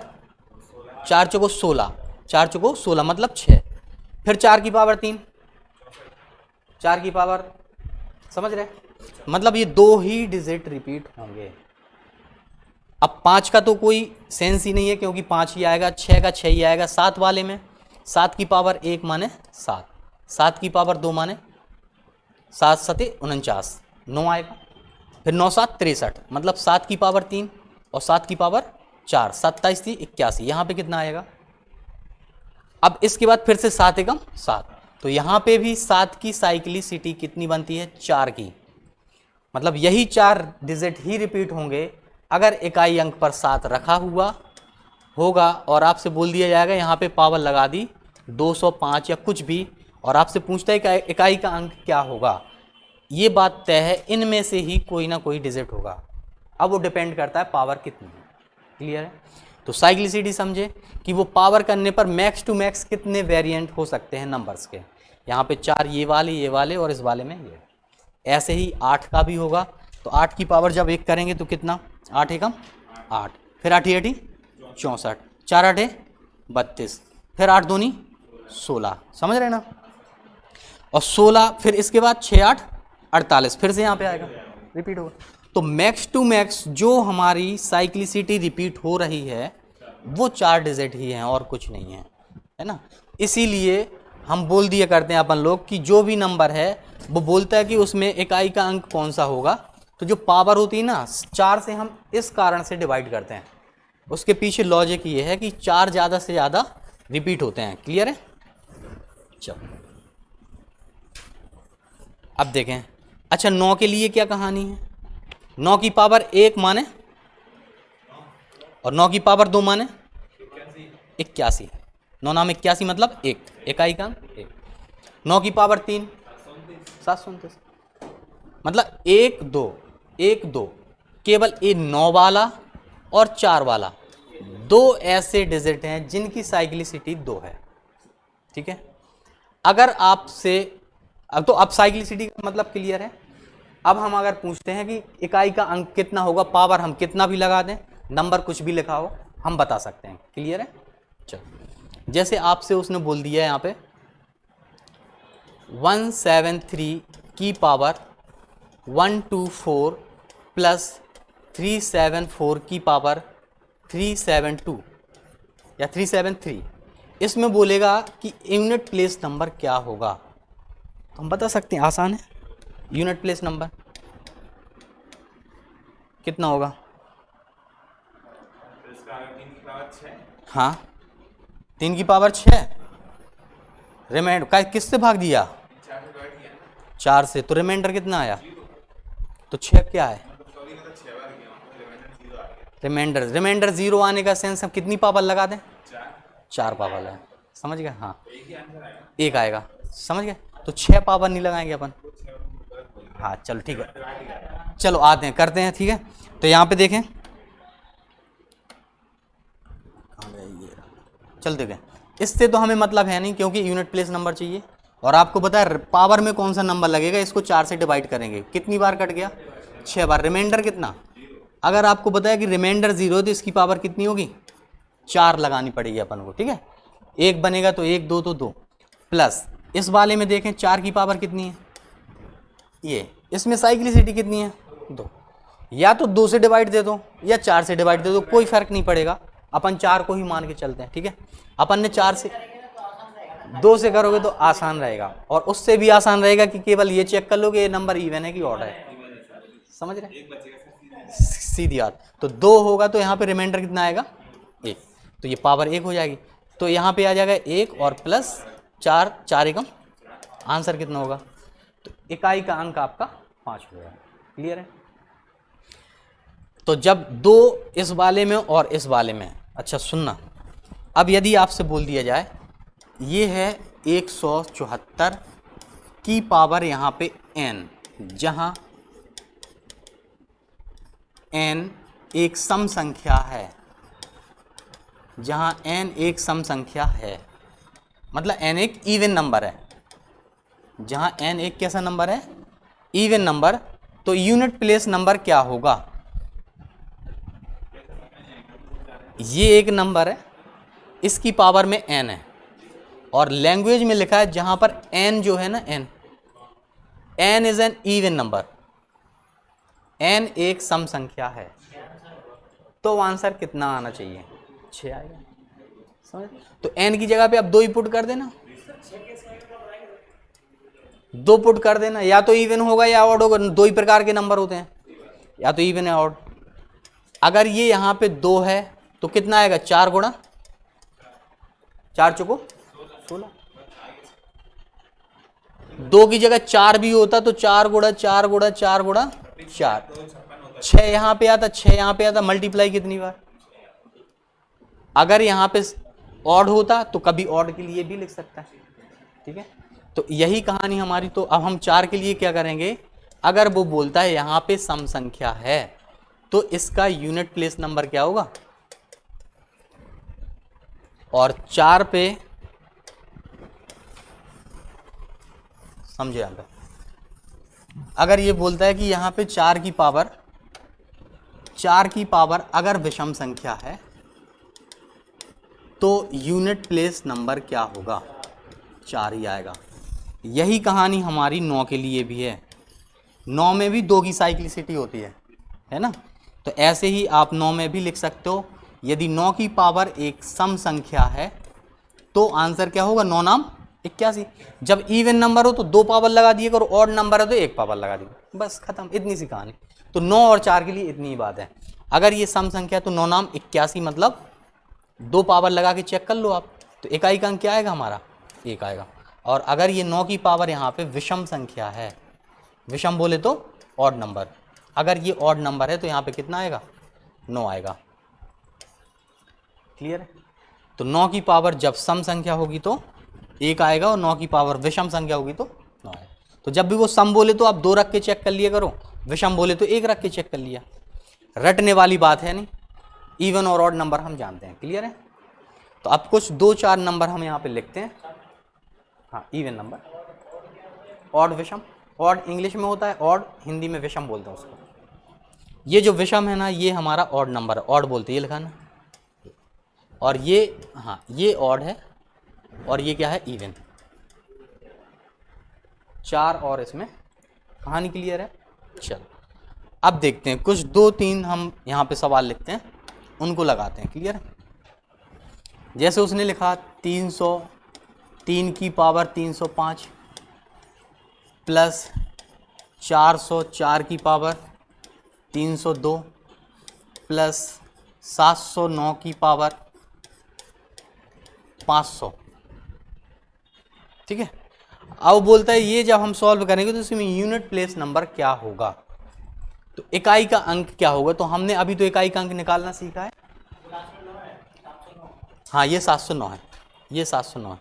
[SPEAKER 1] 4 चौको 16, 4 चौको 16 मतलब 6, फिर 4 की पावर 3, 4 की पावर, समझ रहे, मतलब ये 2 ही डिजिट रिपीट होंगे। अब 5 का तो कोई सेंस ही नहीं है क्योंकि 5 ही आएगा, 6 का 6 ही आएगा। 7 वाले में 7 की पावर 1 माने 7, 7 की पावर 2 माने 7 7 49, 9 आएगा, फिर 9 7 63 मतलब 7 की पावर 3 और 7 की पावर 4 27 थी 81, यहाँ पे कितना आएगा। अब इसके बाद फिर से 7 एकम 7, तो यहाँ पे भी 7 की साइक्लिसिटी कितनी बनती है 4 की, मतलब यही 4 डिजिट ही रिपीट होंगे अगर इकाई अंक पर 7 रखा हुआ होगा और आपसे बोल दिया जाएगा यहाँ पे पावर लगा दी 205 या कुछ भी, और आपसे पूछता है कि इकाई का अंक क्या होगा, ये बात तय है, इनमें से ही कोई ना कोई डिजिट होगा। अब वो डिपेंड करता है पावर कितनी है। क्लियर है? तो साइक्लिसिटी समझे कि वो पावर करने पर मैक्स टू मैक्स कितने वेरिएंट हो सकते हैं नंबर्स के। यहाँ पे 4 ये वाले और इस वाले में ये। ऐसे ही 8 का भी होगा, तो 8 की पावर जब 1 करेंगे तो कितना, 8 एकम 8, फिर 8 8 64, 4 8 32, फिर 8 दूनी 16, समझ रहे ना। और 16 फिर इसके बाद 6 8 48, फिर से यहाँ पे आएगा, रिपीट होगा। तो मैक्स टू मैक्स जो हमारी साइक्लिसिटी रिपीट हो रही है वो 4 डिजिट ही हैं और कुछ नहीं है, है ना। इसीलिए हम बोल दिया करते हैं अपन लोग कि जो भी नंबर है वो बोलता है कि उसमें इकाई का अंक कौन सा होगा। तो जो पावर होती है ना 4 से हम इस कारण से डिवाइड करते हैं, उसके पीछे लॉजिक ये है कि 4 ज़्यादा से ज़्यादा रिपीट होते हैं। क्लियर है? चलो अब देखें। अच्छा 9 के लिए क्या कहानी है? 9 की पावर 1 माने और 9 की पावर 2 माने 81। 9 नाम 81 मतलब 1, इकाई का 1। 9 की पावर 3 729, मतलब 1 2 1 2, केवल ये 9 वाला और 4 वाला 2 ऐसे डिजिट हैं जिनकी साइक्लिसिटी 2 है। ठीक है? अगर आपसे अब तो अब साइक्लिसिटी का मतलब क्लियर है। अब हम अगर पूछते हैं कि इकाई का अंक कितना होगा, पावर हम कितना भी लगा दें, नंबर कुछ भी लिखा हो, हम बता सकते हैं। क्लियर है? चलो जैसे आपसे उसने बोल दिया है यहाँ पे 173 की पावर 124 प्लस 374 की पावर 372 या 373, इसमें बोलेगा कि यूनिट प्लेस नंबर क्या होगा। तो हम बता सकते हैं, आसान है। यूनिट प्लेस नंबर कितना होगा? हाँ 3 की पावर 6, रिमाइंडर का किससे भाग दिया? 4 से, तो रिमाइंडर कितना आया? तो 6 क्या है? रिमाइंडर 0 आने का सेंस हम कितनी पावर लगा दें? 4 पावर लगाए। समझ गए? हाँ 1 आएगा, समझ गए। तो 6 पावर नहीं लगाएंगे अपन। हाँ चलो ठीक है, चलो आते हैं करते हैं। ठीक है, तो यहाँ पे देखें, चल देखें, इससे तो हमें मतलब है नहीं क्योंकि यूनिट प्लेस नंबर चाहिए। और आपको पता है पावर में कौन सा नंबर लगेगा, इसको 4 से डिवाइड करेंगे, कितनी बार कट गया? 6 बार। रिमाइंडर कितना? अगर आपको पता है कि रिमाइंडर 0 तो इसकी पावर कितनी होगी? 4 लगानी पड़ेगी अपन को। ठीक है, 1 बनेगा तो 1 2 तो 2 प्लस इस वाले में देखें 4 की पावर कितनी है? ये इसमें साइक्लिसिटी कितनी है? 2। या तो 2 से डिवाइड दे दो या 4 से डिवाइड दे दो, कोई फर्क नहीं पड़ेगा, अपन 4 को ही मान के चलते हैं। ठीक है, अपन ने 4 से 2 से करोगे तो आसान रहेगा, और उससे भी आसान रहेगा कि केवल ये चेक कर लो कि ये नंबर इवन है कि ऑड है। समझ रहे? सीधी बात। तो 2 होगा तो यहाँ पे रिमाइंडर कितना आएगा? 1, तो ये पावर 1 हो जाएगी। तो यहाँ पे आ जाएगा 1 और प्लस 4, 4 एकम, आंसर कितना होगा? तो इकाई का अंक आपका 5 हो जाएगा। क्लियर है? तो जब 2 इस वाले में और इस वाले में, अच्छा सुनना, अब यदि आपसे बोल दिया जाए ये है 174 की पावर यहाँ पे n, जहाँ n एक सम संख्या है, जहाँ n एक सम संख्या है, मतलब n एक इवन नंबर है। जहाँ n एक कैसा नंबर है? Even number. तो यूनिट प्लेस नंबर क्या होगा? ये एक नंबर है, इसकी पावर में n है, और लैंग्वेज में लिखा है जहां पर n जो है ना, n is an even number, n एक सम संख्या है, तो आंसर कितना आना चाहिए? 6 आएगा। समझ? तो n की जगह पे अब 2 ही पुट कर देना, 2 पुट कर देना, या तो इवन होगा या ऑड होगा। 2 ही प्रकार के नंबर होते हैं, या तो इवन है ऑड। अगर ये यहाँ पे 2 है तो कितना आएगा? 4 गुणा 4 चौको 16। 2 की जगह 4 भी होता तो 4 गुणा 4 गुणा 4 गुणा 4, 6 यहाँ पे आता, 6 यहाँ पे आता, मल्टीप्लाई कितनी बार? अगर यहाँ पे ऑड होता तो कभी ऑड के लिए भी लिख सकता है। ठीक है, तो यही कहानी हमारी। तो अब हम 4 के लिए क्या करेंगे? अगर वो बोलता है यहाँ पे सम संख्या है तो इसका यूनिट प्लेस नंबर क्या होगा, और 4 पे समझे आप, अगर ये बोलता है कि यहाँ पे 4 की पावर अगर विषम संख्या है तो यूनिट प्लेस नंबर क्या होगा, 4 ही आएगा। यही कहानी हमारी 9 के लिए भी है। 9 में भी 2 की साइक्लिसिटी होती है ना। तो ऐसे ही आप 9 में भी लिख सकते हो, यदि 9 की पावर एक सम संख्या है तो आंसर क्या होगा, 9 नाम 81। जब इवन नंबर हो तो 2 पावर लगा दिए करो, ऑड नंबर है तो 1 पावर लगा दिए, बस खत्म, इतनी सी कहानी। तो 9 और 4 के लिए इतनी ही बात है। अगर ये सम संख्या तो 9 नाम 81, मतलब 2 पावर लगा के चेक कर लो आप, तो इकाई का अंक क्या आएगा हमारा, 1 आएगा। और अगर ये 9 की पावर यहाँ पे विषम संख्या है, विषम बोले तो ऑड नंबर, अगर ये ऑड नंबर है तो यहाँ पे कितना आएगा, 9 आएगा। क्लियर है। तो 9 की पावर जब सम संख्या होगी तो 1 आएगा, और 9 की पावर विषम संख्या होगी तो 9 आएगा। तो जब भी वो सम बोले तो आप 2 रख के चेक कर लिया करो, विषम बोले तो 1 रख के चेक कर लिया। रटने वाली बात है नहीं, इवन और ऑड नंबर हम जानते हैं। क्लियर है। तो अब कुछ 2-4 नंबर हम यहाँ पे लिखते हैं। हाँ, इवन नंबर, ऑड विषम, ऑड इंग्लिश में होता है ऑड, हिंदी में विषम बोलते हैं उसको। ये जो विषम है ना, ये हमारा ऑड नंबर है, ऑड बोलते हैं, ये लिखाना। और ये, हाँ ये ऑड है, और ये क्या है, इवन। 4 और इसमें कहानी क्लियर है। चलो अब देखते हैं कुछ 2-3 हम यहाँ पे सवाल लिखते हैं, उनको लगाते हैं। क्लियर है। जैसे उसने लिखा 303 की पावर 305 प्लस 404 की पावर 302 प्लस 709 की पावर 500। ठीक है। अब बोलता है ये जब हम सॉल्व करेंगे तो इसमें यूनिट प्लेस नंबर क्या होगा, तो इकाई का अंक क्या होगा। तो हमने अभी तो इकाई का अंक निकालना सीखा है। हाँ ये 709 है, ये 709 है।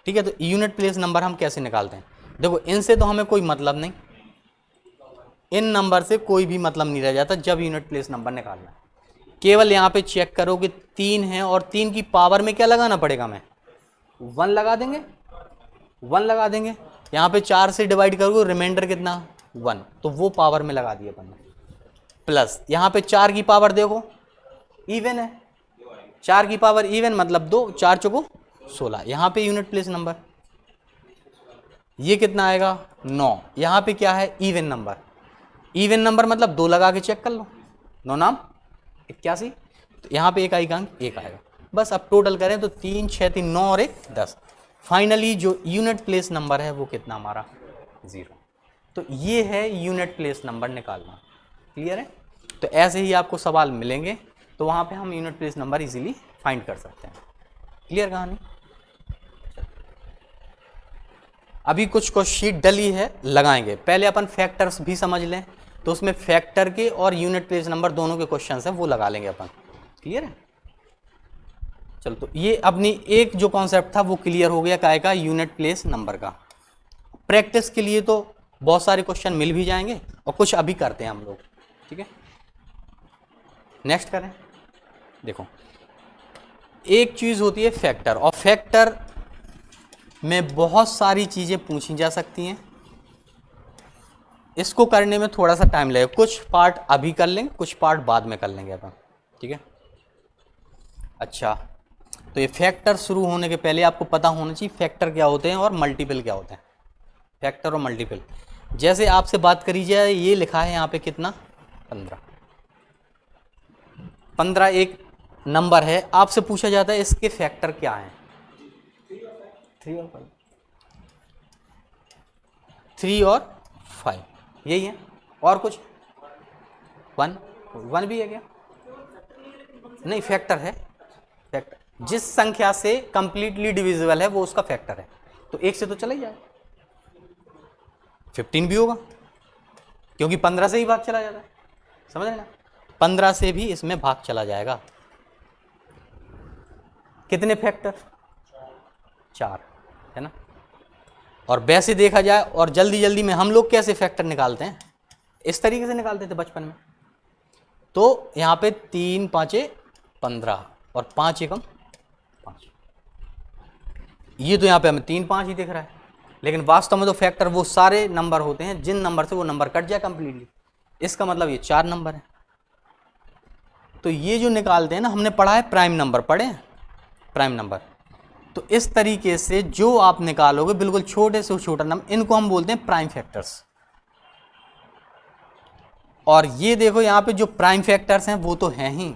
[SPEAKER 1] ठीक है। तो यूनिट प्लेस नंबर हम कैसे निकालते हैं, देखो इनसे तो हमें कोई मतलब नहीं, इन नंबर से कोई भी मतलब नहीं रह जाता जब यूनिट प्लेस नंबर निकालना है। केवल यहाँ पे चेक करो कि 3 है, और 3 की पावर में क्या लगाना पड़ेगा, मैं 1 लगा देंगे, 1 लगा देंगे। यहाँ पे 4 से डिवाइड करोगे, रिमाइंडर कितना 1, तो वो पावर में लगा दिया अपन ने। प्लस यहाँ पे 4 की पावर देखो इवन है, 4 की पावर इवन मतलब 2, 4 चौको 16, यहाँ पे यूनिट प्लेस नंबर। ये कितना आएगा 9, यहाँ पे क्या है इवन नंबर, इवन नंबर मतलब 2 लगा के चेक कर लो, 9 नाम 81, तो यहाँ पे इकाई का अंक 1 आएगा। बस अब टोटल करें तो 3 6 3 9 और 1 10। फाइनली जो यूनिट प्लेस नंबर है वो कितना हमारा 0। तो ये है यूनिट प्लेस नंबर निकालना। क्लियर है। तो ऐसे ही आपको सवाल मिलेंगे, तो वहाँ पे हम unit place number easily find कर सकते हैं। क्लियर कहानी। अभी कुछ शीट डली है, लगाएंगे। पहले अपन फैक्टर्स भी समझ लें, तो उसमें फैक्टर के और यूनिट प्लेस नंबर दोनों के क्वेश्चन हैं, वो लगा लेंगे अपन। क्लियर है। चलो तो ये अपनी एक जो कॉन्सेप्ट था वो क्लियर हो गया, काय का, यूनिट प्लेस नंबर का। प्रैक्टिस के लिए तो बहुत सारे क्वेश्चन मिल भी जाएंगे, और कुछ अभी करते हैं हम लोग। ठीक है। नेक्स्ट करें। देखो एक चीज होती है फैक्टर, और फैक्टर में बहुत सारी चीजें पूछी जा सकती हैं। इसको करने में थोड़ा सा टाइम लगेगा, कुछ पार्ट अभी कर लेंगे, कुछ पार्ट बाद में कर लेंगे अपन। ठीक है। अच्छा, तो ये फैक्टर शुरू होने के पहले आपको पता होना चाहिए फैक्टर क्या होते हैं और मल्टीपल क्या होते हैं। फैक्टर और मल्टीपल, जैसे आपसे बात करी जाए, ये लिखा है यहाँ पे कितना 15, 15 एक नंबर है, आपसे पूछा जाता है इसके फैक्टर क्या हैं, 3 और 5, 3 और 5 यही है। और कुछ 1 भी है क्या, नहीं फैक्टर है। फैक्टर जिस संख्या से कंप्लीटली डिविजिबल है वो उसका फैक्टर है। तो 1 से तो चला ही जाए, 15 भी होगा, क्योंकि 15 से ही भाग चला जाता है, समझ रहे ना। 15 से भी इसमें भाग चला जाएगा। कितने फैक्टर, 4 है ना। और वैसे देखा जाए और जल्दी जल्दी में हम लोग कैसे फैक्टर निकालते हैं, इस तरीके से निकालते थे बचपन में। तो यहाँ पे 3 5 15 और 5 एकम 5, ये तो यहाँ पे हमें 3 5 ही दिख रहा है, लेकिन वास्तव में तो फैक्टर वो सारे नंबर होते हैं जिन नंबर से वो नंबर कट जाए कंप्लीटली। इसका मतलब ये 4 नंबर है। तो ये जो निकालते हैं ना, हमने पढ़ा है प्राइम नंबर, पढ़े हैं प्राइम नंबर। तो इस तरीके से जो आप निकालोगे बिल्कुल छोटे से छोटा नंबर, इनको हम बोलते हैं प्राइम फैक्टर्स। और ये देखो यहाँ पे जो प्राइम फैक्टर्स हैं वो तो हैं ही,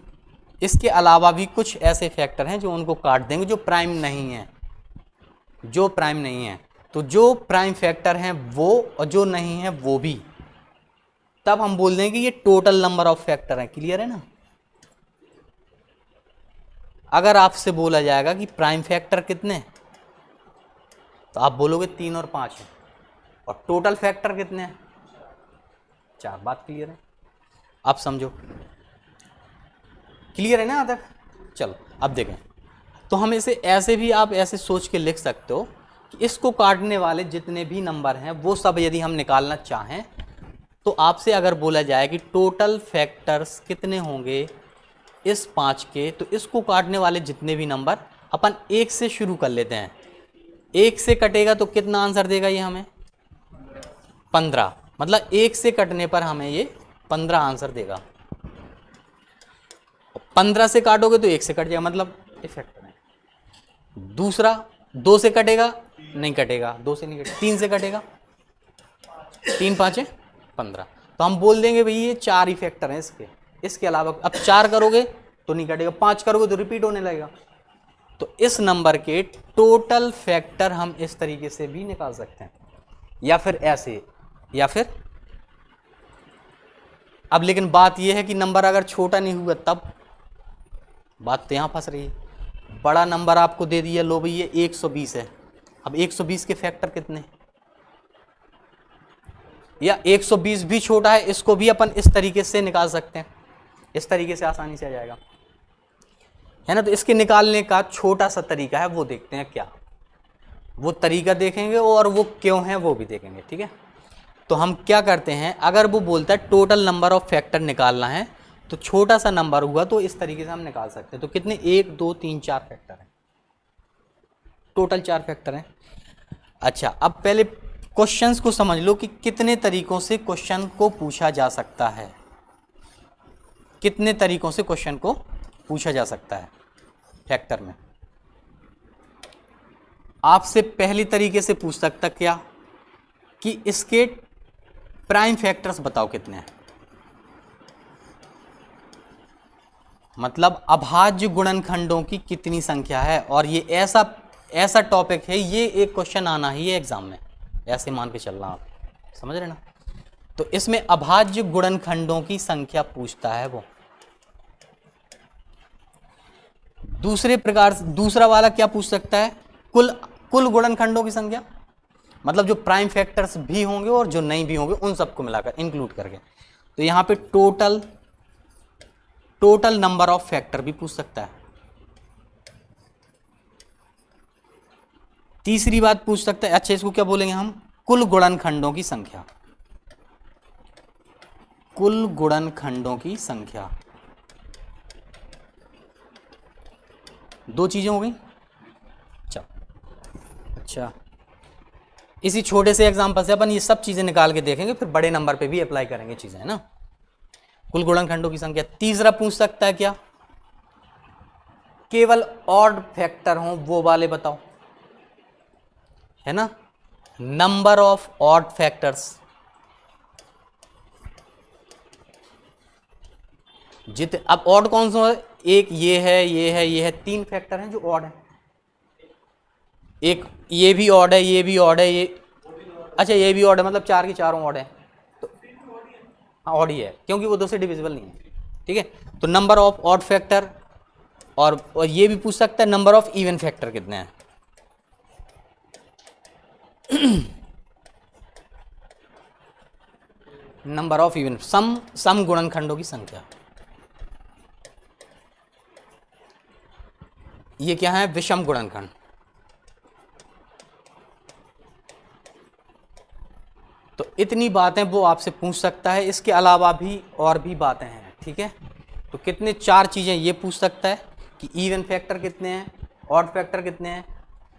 [SPEAKER 1] इसके अलावा भी कुछ ऐसे फैक्टर हैं जो उनको काट देंगे जो प्राइम नहीं है, जो प्राइम नहीं है। तो जो प्राइम फैक्टर हैं वो और जो नहीं है वो भी, तब हम बोल देंगे कि ये टोटल नंबर ऑफ फैक्टर हैं। क्लियर है ना? अगर आपसे बोला जाएगा कि प्राइम फैक्टर कितने, तो आप बोलोगे 3 और 5 है, और टोटल फैक्टर कितने हैं? 4। बात क्लियर है? आप समझो, क्लियर है ना यहाँ तक? चलो अब देखें, तो हम इसे ऐसे भी आप ऐसे सोच के लिख सकते हो कि इसको काटने वाले जितने भी नंबर हैं वो सब यदि हम निकालना चाहें, तो आपसे अगर बोला जाए कि टोटल फैक्टर्स कितने होंगे इस 5 के, तो इसको काटने वाले जितने भी नंबर, अपन 1 से शुरू कर लेते हैं। 1 से कटेगा तो कितना आंसर देगा ये हमें? 15। मतलब 1 से कटने पर हमें ये 15 आंसर देगा। 15 से काटोगे तो 1 से कट जाएगा, मतलब ये फैक्टर है। दूसरा 2 से कटेगा, नहीं कटेगा, 2 से नहीं कटेगा। 3 से कटेगा, 3 5 15। तो हम बोल देंगे भाई ये 4 ही फैक्टर हैं इसके अलावा। अब 4 करोगे तो नहीं कटेगा, 5 करोगे तो रिपीट होने लगेगा। तो इस नंबर के टोटल फैक्टर हम इस तरीके से भी निकाल सकते हैं, या फिर ऐसे, या फिर अब लेकिन बात यह है कि नंबर अगर छोटा नहीं हुआ तब, बात तो यहाँ फंस रही है। बड़ा नंबर आपको दे दिया, लो भाई ये 120 है। अब 120 के फैक्टर कितने? या 120 भी छोटा है, इसको भी अपन इस तरीके से निकाल सकते हैं, इस तरीके से आसानी से आ जाएगा, है ना? तो इसके निकालने का छोटा सा तरीका है, वो देखते हैं क्या, वो तरीका देखेंगे और वो क्यों है वो भी देखेंगे। ठीक है, तो हम क्या करते हैं, अगर वो बोलता है टोटल नंबर ऑफ फैक्टर निकालना है, तो छोटा सा नंबर हुआ तो इस तरीके से हम निकाल सकते हैं। तो कितने? 1 2 3 4 फैक्टर हैं, टोटल 4 फैक्टर हैं। अच्छा, अब पहले क्वेश्चंस को समझ लो कि कितने तरीकों से क्वेश्चन को पूछा जा सकता है, कितने तरीकों से क्वेश्चन को पूछा जा सकता है फैक्टर में। आपसे पहली तरीके से पूछ सकता क्या कि इसके प्राइम फैक्टर्स बताओ कितने हैं, मतलब अभाज्य गुणनखंडों की कितनी संख्या है। और ये ऐसा टॉपिक है, ये एक क्वेश्चन आना ही है एग्जाम में, ऐसे मान के चलना, आप समझ रहे ना? तो इसमें अभाज्य गुणनखंडों की संख्या पूछता है वो। दूसरे प्रकार से दूसरा वाला क्या पूछ सकता है? कुल गुणनखंडों की संख्या, मतलब जो प्राइम फैक्टर्स भी होंगे और जो नहीं भी होंगे उन सबको मिलाकर इंक्लूड करके। तो यहां पे टोटल नंबर ऑफ फैक्टर भी पूछ सकता है। तीसरी बात पूछ सकता है, अच्छा इसको क्या बोलेंगे हम? कुल गुणनखंडों की संख्या, कुल गुणनखंडों की संख्या। दो चीजें हो गई। अच्छा, इसी छोटे से एग्जांपल से अपन ये सब चीजें निकाल के देखेंगे, फिर बड़े नंबर पे भी अप्लाई करेंगे चीजें, है ना? कुल गुणनखंडों की संख्या। तीसरा पूछ सकता है क्या? केवल ऑड फैक्टर हो वो वाले बताओ, है ना? नंबर ऑफ ऑड फैक्टर्स, अब ऑड कौन सा है? एक ये है, ये है, ये है, 3 फैक्टर हैं जो ऑड है। एक ये भी ऑड है, ये भी ऑड है, ये, अच्छा ये भी ऑड है, मतलब 4 की चारों ऑड है। तो हाँ ऑड ही है, क्योंकि वो 2 से डिविजिबल नहीं है। ठीक है, तो नंबर ऑफ ऑड फैक्टर, और ये भी पूछ सकता है नंबर ऑफ इवन फैक्टर कितने हैं। नंबर ऑफ इवन, सम गुणनखंडों की संख्या। ये क्या है? विषम गुणनखंड। इतनी बातें वो आपसे पूछ सकता है, इसके अलावा भी और भी बातें हैं, ठीक है। तो कितने 4 चीज़ें ये पूछ सकता है कि इवन फैक्टर कितने हैं, ऑड फैक्टर कितने हैं,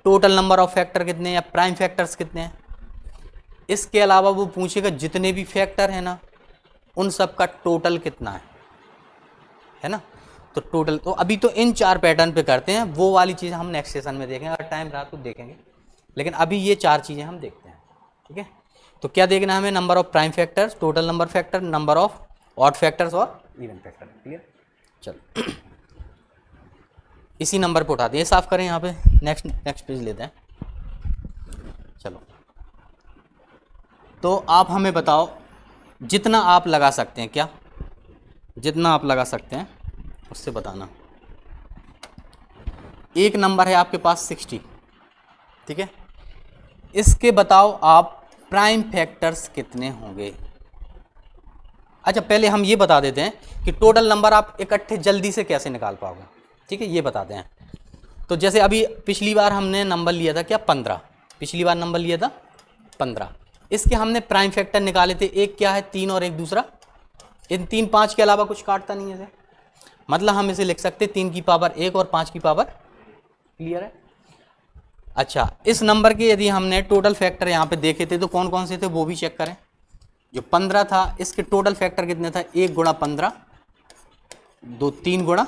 [SPEAKER 1] टोटल नंबर ऑफ फैक्टर कितने हैं या प्राइम फैक्टर्स कितने हैं। इसके अलावा वो पूछेगा जितने भी फैक्टर हैं ना उन सब का टोटल कितना है ना। तो टोटल तो अभी तो इन 4 पैटर्न पे करते हैं, वो वाली चीज़ हम नेक्स्ट सेशन में देखेंगे, अगर टाइम रहा तो देखेंगे, लेकिन अभी ये 4 चीज़ें हम देखते हैं, ठीक है। तो क्या देखना है हमें, number of prime factors, total number factor, number of odd factors और इवन फैक्टर, क्लियर। चलो इसी नंबर पे उठाते हैं, साफ करें यहाँ पे, नेक्स्ट पेज लेते हैं। चलो तो आप हमें बताओ जितना आप लगा सकते हैं, क्या जितना आप लगा सकते हैं उससे बताना। एक नंबर है आपके पास 60, ठीक है। इसके बताओ आप प्राइम फैक्टर्स कितने होंगे। अच्छा पहले हम ये बता देते हैं कि टोटल नंबर आप इकट्ठे जल्दी से कैसे निकाल पाओगे, ठीक है, ये बताते हैं। तो जैसे अभी पिछली बार हमने नंबर लिया था क्या 15, पिछली बार नंबर लिया था 15, इसके हमने प्राइम फैक्टर निकाले थे, एक क्या है 3 और एक दूसरा, इन 3 5 के अलावा कुछ काटता नहीं है, मतलब हम इसे लिख सकते 3 की पावर 1 और 5 की पावर, क्लियर है। अच्छा इस नंबर के यदि हमने टोटल फैक्टर यहाँ पे देखे थे तो कौन कौन से थे वो भी चेक करें। जो 15 था इसके टोटल फैक्टर कितने था, 1 गुणा 15, 2 3 गुणा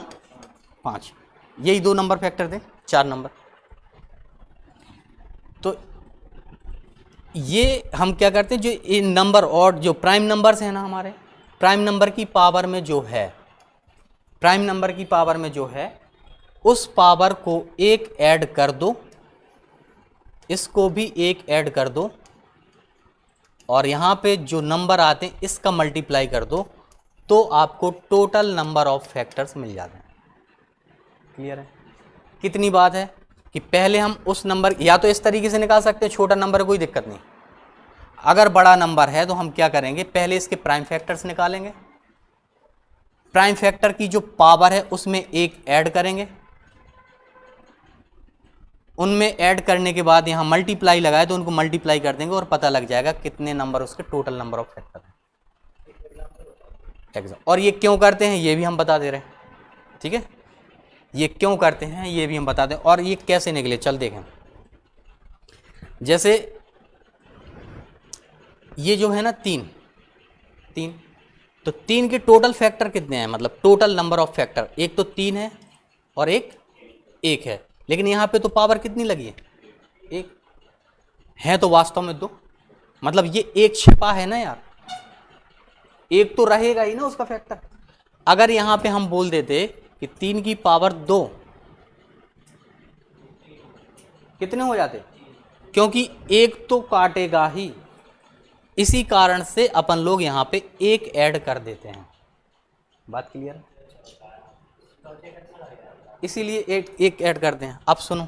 [SPEAKER 1] 5, यही 2 नंबर फैक्टर थे, 4 नंबर। तो ये हम क्या करते हैं, जो ये नंबर और जो प्राइम नंबर्स हैं ना हमारे, प्राइम नंबर की पावर में जो है, प्राइम नंबर की पावर में जो है उस पावर को 1 ऐड कर दो, इसको भी 1 ऐड कर दो, और यहाँ पे जो नंबर आते हैं इसका मल्टीप्लाई कर दो, तो आपको टोटल नंबर ऑफ फैक्टर्स मिल जाते हैं, क्लियर है। कितनी बात है कि पहले हम उस नंबर, या तो इस तरीके से निकाल सकते हैं, छोटा नंबर है कोई दिक्कत नहीं, अगर बड़ा नंबर है तो हम क्या करेंगे, पहले इसके प्राइम फैक्टर्स निकालेंगे, प्राइम फैक्टर की जो पावर है उसमें 1 ऐड करेंगे, उनमें ऐड करने के बाद यहाँ मल्टीप्लाई लगाए तो उनको मल्टीप्लाई कर देंगे और पता लग जाएगा कितने नंबर उसके टोटल नंबर ऑफ फैक्टर है। और ये क्यों करते हैं ये भी हम बता दे रहे हैं, ठीक है, ये क्यों करते हैं ये भी हम बता दें, और ये कैसे निकले चल देखें। जैसे ये जो है ना 3, तो 3 के टोटल फैक्टर कितने हैं, मतलब टोटल नंबर ऑफ फैक्टर, एक तो 3 है और एक है, लेकिन यहाँ पे तो पावर कितनी लगी है, 1 है तो वास्तव में 2, मतलब ये 1 छिपा है ना यार, 1 तो रहेगा ही ना उसका फैक्टर। अगर यहाँ पे हम बोल देते कि 3 की पावर 2, कितने हो जाते, क्योंकि 1 तो काटेगा ही, इसी कारण से अपन लोग यहाँ पे 1 ऐड कर देते हैं, बात क्लियर है, इसीलिए एक ऐड करते हैं। अब सुनो,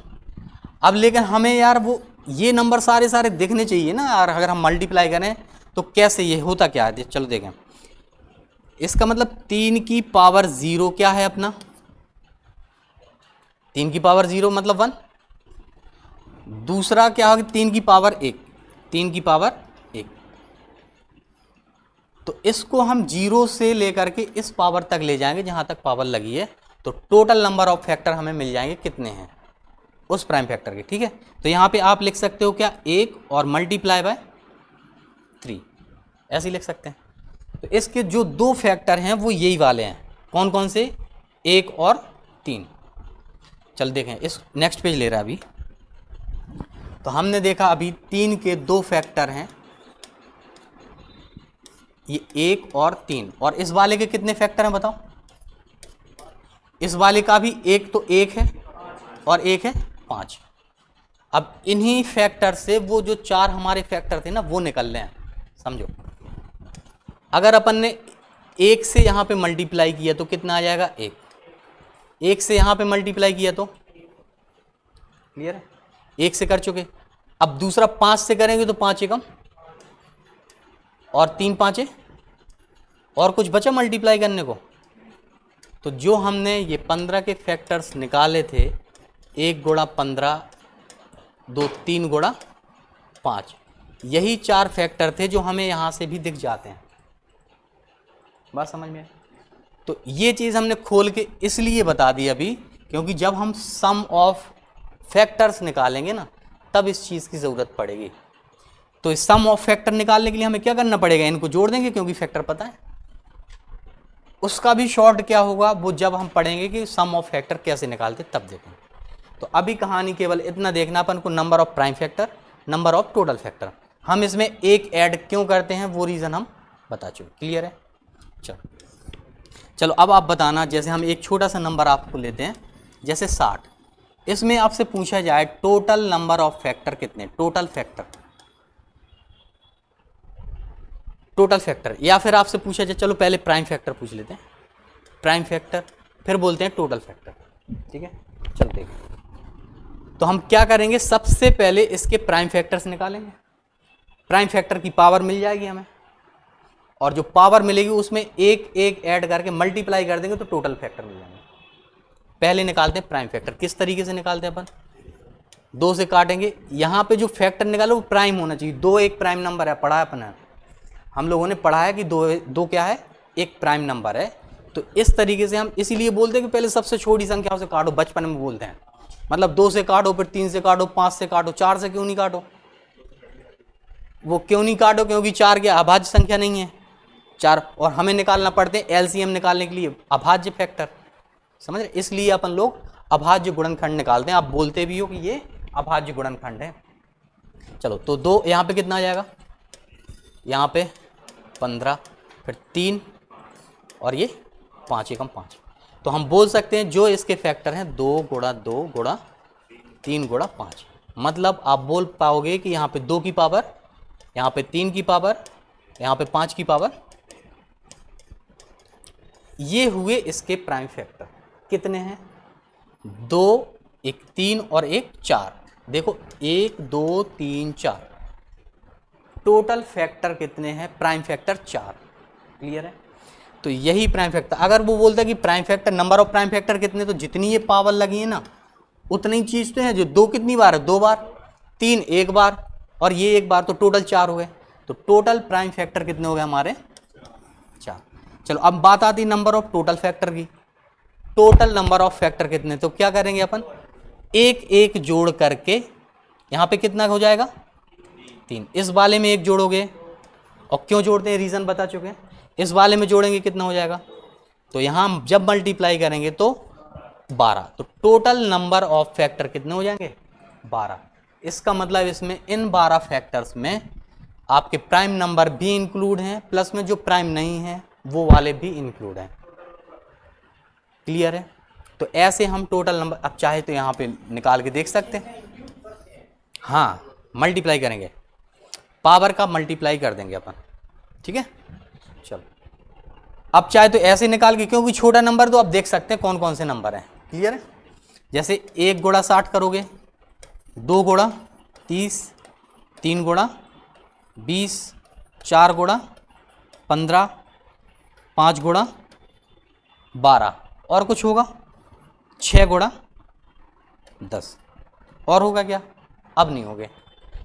[SPEAKER 1] अब लेकिन हमें यार वो ये नंबर सारे दिखने चाहिए ना यार, अगर हम मल्टीप्लाई करें तो कैसे ये होता क्या है, चलो देखें। इसका मतलब 3 की पावर 0 क्या है अपना, 3 की पावर 0 मतलब 1, दूसरा क्या होगा 3 की पावर 1, 3 की पावर 1, तो इसको हम 0 से लेकर के इस पावर तक ले जाएंगे जहां तक पावर लगी है, तो टोटल नंबर ऑफ फैक्टर हमें मिल जाएंगे कितने हैं उस प्राइम फैक्टर के, ठीक है। तो यहाँ पे आप लिख सकते हो क्या 1 और मल्टीप्लाई बाय 3, ऐसे ही लिख सकते हैं। तो इसके जो 2 फैक्टर हैं वो यही वाले हैं, कौन कौन से, 1 और 3। चल देखें, इस नेक्स्ट पेज ले रहा है अभी, तो हमने देखा अभी 3 के 2 फैक्टर हैं, ये 1 और 3, और इस वाले के कितने फैक्टर हैं बताओ, इस वाले का भी एक तो 1 है और एक है 5। अब इन्हीं फैक्टर से वो जो 4 हमारे फैक्टर थे ना वो निकल रहे हैं, समझो। अगर अपन ने 1 से यहाँ पे मल्टीप्लाई किया तो कितना आ जाएगा, 1 से यहाँ पे मल्टीप्लाई किया तो, क्लियर है, 1 से कर चुके। अब दूसरा 5 से करेंगे तो 5 एकम और 3 5, और कुछ बचा मल्टीप्लाई करने को। तो जो हमने ये 15 के फैक्टर्स निकाले थे, 1 गुणा 15, 2 3 गुणा 5, यही 4 फैक्टर थे जो हमें यहाँ से भी दिख जाते हैं। बात समझ में? तो ये चीज़ हमने खोल के इसलिए बता दी अभी, क्योंकि जब हम सम ऑफ फैक्टर्स निकालेंगे ना, तब इस चीज़ की ज़रूरत पड़ेगी। तो इस सम ऑफ फैक्टर निकालने के लिए हमें क्या करना पड़ेगा, इनको जोड़ देंगे क्योंकि फैक्टर पता है। उसका भी शॉर्ट क्या होगा वो जब हम पढ़ेंगे कि सम ऑफ फैक्टर कैसे निकालते तब देखेंगे। तो अभी कहानी केवल इतना देखना अपन को, number of prime factor, number of total factor. हम इसमें एक ऐड क्यों करते हैं वो रीज़न हम बता चुके। क्लियर है? चलो अब आप बताना, जैसे हम एक छोटा सा नंबर आपको लेते हैं जैसे 60, इसमें आपसे पूछा जाए टोटल नंबर ऑफ फैक्टर कितने, टोटल फैक्टर, टोटल फैक्टर, या फिर आपसे पूछा जाए, चलो पहले प्राइम फैक्टर पूछ लेते हैं, प्राइम फैक्टर, फिर बोलते हैं टोटल फैक्टर। ठीक है, चल देखिए। तो हम क्या करेंगे, सबसे पहले इसके प्राइम फैक्टर्स निकालेंगे। प्राइम फैक्टर की पावर मिल जाएगी हमें, और जो पावर मिलेगी उसमें एक एक ऐड करके मल्टीप्लाई कर देंगे तो टोटल फैक्टर मिल जाएंगे। पहले निकालते हैं प्राइम फैक्टर। किस तरीके से निकालते हैं अपन, 2 से काटेंगे। यहाँ पे जो फैक्टर निकालो वो प्राइम होना चाहिए। 2 एक प्राइम नंबर है, पढ़ा है अपन, हम लोगों ने पढ़ा है कि 2 क्या है, एक प्राइम नंबर है। तो इस तरीके से हम इसीलिए बोलते हैं कि पहले सबसे छोटी संख्याओं से काटो, बचपन में बोलते हैं। मतलब 2 से काटो, फिर 3 से काटो, 5 से काटो, 4 से क्यों नहीं काटो? वो क्यों नहीं काटो, क्योंकि 4 की अभाज्य संख्या नहीं है 4, और हमें निकालना पड़ते हैं एलसीएम निकालने के लिए अभाज्य फैक्टर, समझ रहे? इसलिए अपन लोग अभाज्य गुणनखंड निकालते हैं। आप बोलते भी हो कि ये अभाज्य गुणनखंड है। चलो तो 2 यहाँ पे कितना आ जाएगा, यहाँ पे 15, फिर 3 और ये 5 एकम 5। तो हम बोल सकते हैं जो इसके फैक्टर हैं 2 गुणा 2 गुणा 3 गुणा 5। मतलब आप बोल पाओगे कि यहाँ पे 2 की पावर, यहाँ पे 3 की पावर, यहाँ पे 5 की पावर, ये हुए इसके प्राइम फैक्टर। कितने हैं, 2, एक 3 और एक 4। देखो 1 2 3 4, टोटल फैक्टर कितने हैं, प्राइम फैक्टर 4। क्लियर है? तो यही प्राइम फैक्टर। अगर वो बोलता है कि prime factor, number of prime factor कितने, तो जितनी ये पावर लगी है ना उतनी चीज़ तो है। जो 2 कितनी बार है, 2 बार, 3 एक बार और ये एक बार, तो टोटल 4 हो गए। तो टोटल प्राइम फैक्टर कितने हो गए हमारे, 4। चलो अब बात आती नंबर ऑफ टोटल फैक्टर की। टोटल नंबर ऑफ फैक्टर कितने, तो क्या करेंगे अपन, एक एक जोड़ करके यहाँ पे कितना हो जाएगा, 3। इस वाले में एक जोड़ोगे, और क्यों जोड़ते हैं रीज़न बता चुके हैं। इस वाले में जोड़ेंगे कितना हो जाएगा, तो यहाँ जब मल्टीप्लाई करेंगे तो 12। तो टोटल नंबर ऑफ फैक्टर कितने हो जाएंगे, 12। इसका मतलब इसमें इन 12 फैक्टर्स में आपके प्राइम नंबर भी इंक्लूड हैं, प्लस में जो प्राइम नहीं है वो वाले भी इंक्लूड हैं। क्लियर है? तो ऐसे हम टोटल नंबर, अब चाहे तो यहाँ पे निकाल के देख सकते हैं। हाँ, मल्टीप्लाई करेंगे, पावर का मल्टीप्लाई कर देंगे अपन। ठीक है, चलो अब चाहे तो ऐसे निकाल के, क्योंकि छोटा नंबर तो आप देख सकते हैं कौन कौन से नंबर हैं। क्लियर है? जैसे 1 गुणा 60 करोगे, 2 गुणा 30, 3 गुणा 20, 4 गुणा 15, 5 गुणा 12, और कुछ होगा 6 गुणा 10, और होगा क्या, अब नहीं होगे।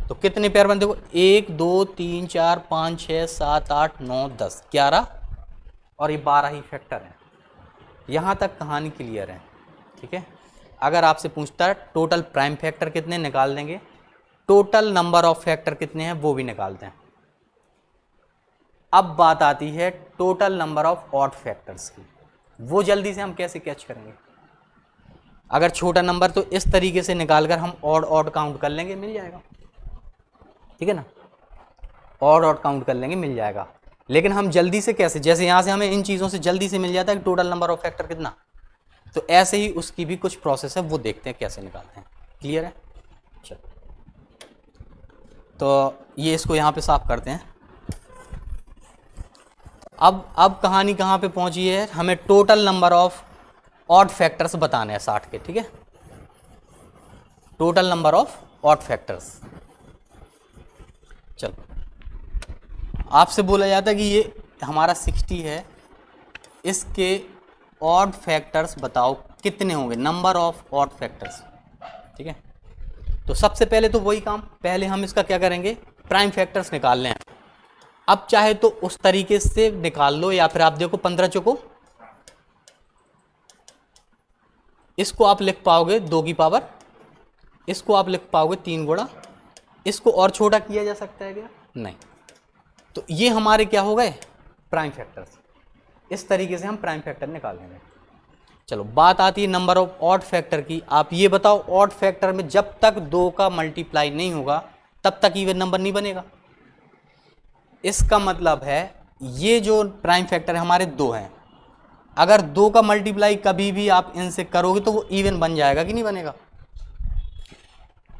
[SPEAKER 1] तो कितने पेयर बन, देखो 1 2 3 4 5 6 7 8 9 10 11, और ये 12 ही फैक्टर हैं। यहाँ तक कहानी क्लियर है। ठीक है, अगर आपसे पूछता है टोटल प्राइम फैक्टर कितने, निकाल देंगे। टोटल नंबर ऑफ फैक्टर कितने हैं वो भी निकालते हैं। अब बात आती है total number of odd factors की। वो जल्दी से हम कैसे कैच करेंगे। अगर छोटा नंबर तो इस तरीके से निकाल कर हम ऑड ऑड काउंट कर लेंगे, मिल जाएगा। ठीक है ना, ऑड ऑड काउंट कर लेंगे, मिल जाएगा। लेकिन हम जल्दी से कैसे, जैसे यहाँ से हमें इन चीज़ों से जल्दी से मिल जाता है कि टोटल नंबर ऑफ फैक्टर कितना, तो ऐसे ही उसकी भी कुछ प्रोसेस है, वो देखते हैं कैसे निकालते हैं। क्लियर है? चलो तो ये इसको यहाँ पे साफ करते हैं। अब कहानी कहाँ पे पहुँची है, हमें total number of odd factors बताने हैं 60 के। ठीक है, total number of odd factors. चलो आपसे बोला जाता है कि ये हमारा 60 है, इसके ऑड फैक्टर्स बताओ कितने होंगे, नंबर ऑफ ऑड फैक्टर्स। ठीक है, तो सबसे पहले तो वही काम, पहले हम इसका क्या करेंगे, प्राइम फैक्टर्स निकालने हैं। अब चाहे तो उस तरीके से निकाल लो, या फिर आप देखो 15 चौको, इसको आप लिख पाओगे 2 की पावर, इसको आप लिख पाओगे 3 गुणा, इसको और छोटा किया जा सकता है क्या? नहीं। तो ये हमारे क्या हो गए? Prime factors. इस तरीके से हम प्राइम फैक्टर निकाल लेंगे। चलो बात आती है नंबर ऑफ ऑड फैक्टर की। आप ये बताओ, ऑड फैक्टर में जब तक 2 का मल्टीप्लाई नहीं होगा तब तक इवन नंबर नहीं बनेगा। इसका मतलब है ये जो प्राइम फैक्टर है हमारे 2 हैं, अगर 2 का मल्टीप्लाई कभी भी आप इनसे करोगे तो वो इवन बन जाएगा कि नहीं बनेगा।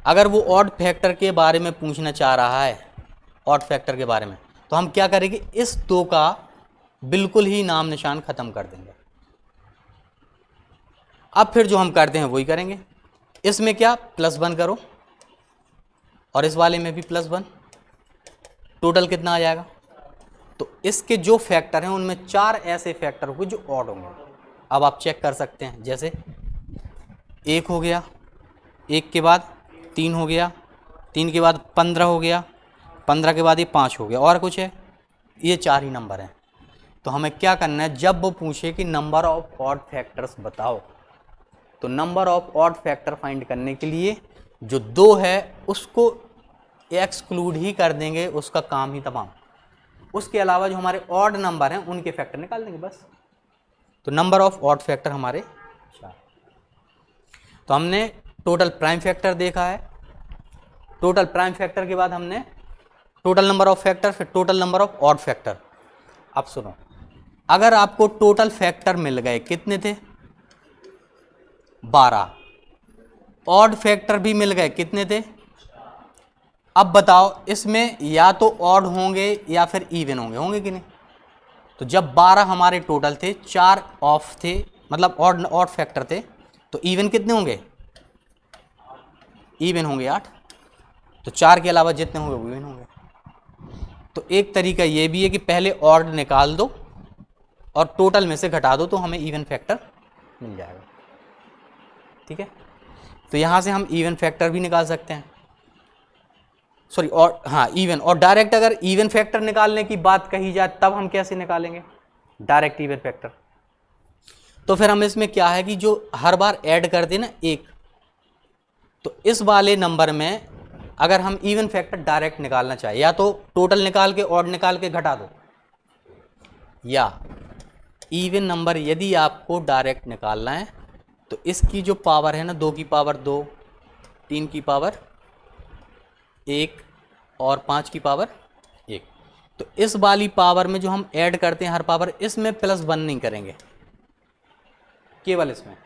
[SPEAKER 1] अगर वो ऑड फैक्टर के बारे में पूछना चाह रहा है, ऑड फैक्टर के बारे में, तो हम क्या करेंगे, इस 2 का बिल्कुल ही नाम निशान खत्म कर देंगे। अब फिर जो हम करते हैं वही करेंगे। इसमें क्या +1 करो और इस वाले में भी +1, टोटल कितना आ जाएगा? तो इसके जो फैक्टर हैं उनमें 4 ऐसे फैक्टर होंगे जो ऑड होंगे। अब आप चेक कर सकते हैं, जैसे 1 हो गया, 1 के बाद 3 हो गया, 3 के बाद 15 हो गया, 15 के बाद ये 5 हो गया, और कुछ है? ये 4 ही नंबर हैं। तो हमें क्या करना है, जब वो पूछे कि नंबर ऑफ ऑड फैक्टर्स बताओ, तो number of odd factor find करने के लिए जो 2 है उसको एक्सक्लूड ही कर देंगे, उसका काम ही तमाम। उसके अलावा जो हमारे ऑड नंबर हैं उनके फैक्टर निकाल देंगे बस। तो नंबर ऑफ ऑड फैक्टर हमारे 4। तो हमने टोटल प्राइम फैक्टर देखा है। टोटल प्राइम फैक्टर के बाद हमने टोटल नंबर ऑफ फैक्टर, फिर total number of odd factor. अब सुनो, अगर आपको टोटल फैक्टर मिल गए, कितने थे? 12। ऑड फैक्टर भी मिल गए, कितने थे? अब बताओ इसमें या तो ऑड होंगे या फिर इवन होंगे, होंगे कि नहीं? तो जब 12 हमारे टोटल थे, 4 ऑफ थे, मतलब ऑड फैक्टर थे, तो इवन कितने होंगे? इवन होंगे 8। तो 4 के अलावा जितने होंगे वो इवन होंगे। तो एक तरीका ये भी है कि पहले ऑड निकाल दो और टोटल में से घटा दो तो हमें इवन फैक्टर मिल जाएगा। ठीक है, तो यहां से हम इवन फैक्टर भी निकाल सकते हैं, सॉरी, और हाँ इवन। और डायरेक्ट अगर इवन फैक्टर निकालने की बात कही जाए तब हम कैसे निकालेंगे डायरेक्ट इवन फैक्टर? तो फिर हम इसमें क्या है कि जो हर बार ऐड कर देना 1, तो इस वाले नंबर में अगर हम इवन फैक्टर डायरेक्ट निकालना चाहे, या तो टोटल निकाल के ऑड निकाल के घटा दो, या इवन नंबर यदि आपको डायरेक्ट निकालना है तो इसकी जो पावर है ना, 2 की पावर 2, 3 की पावर 1 और 5 की पावर 1, तो इस वाली पावर में जो हम ऐड करते हैं हर पावर, इसमें +1 नहीं करेंगे, केवल इसमें,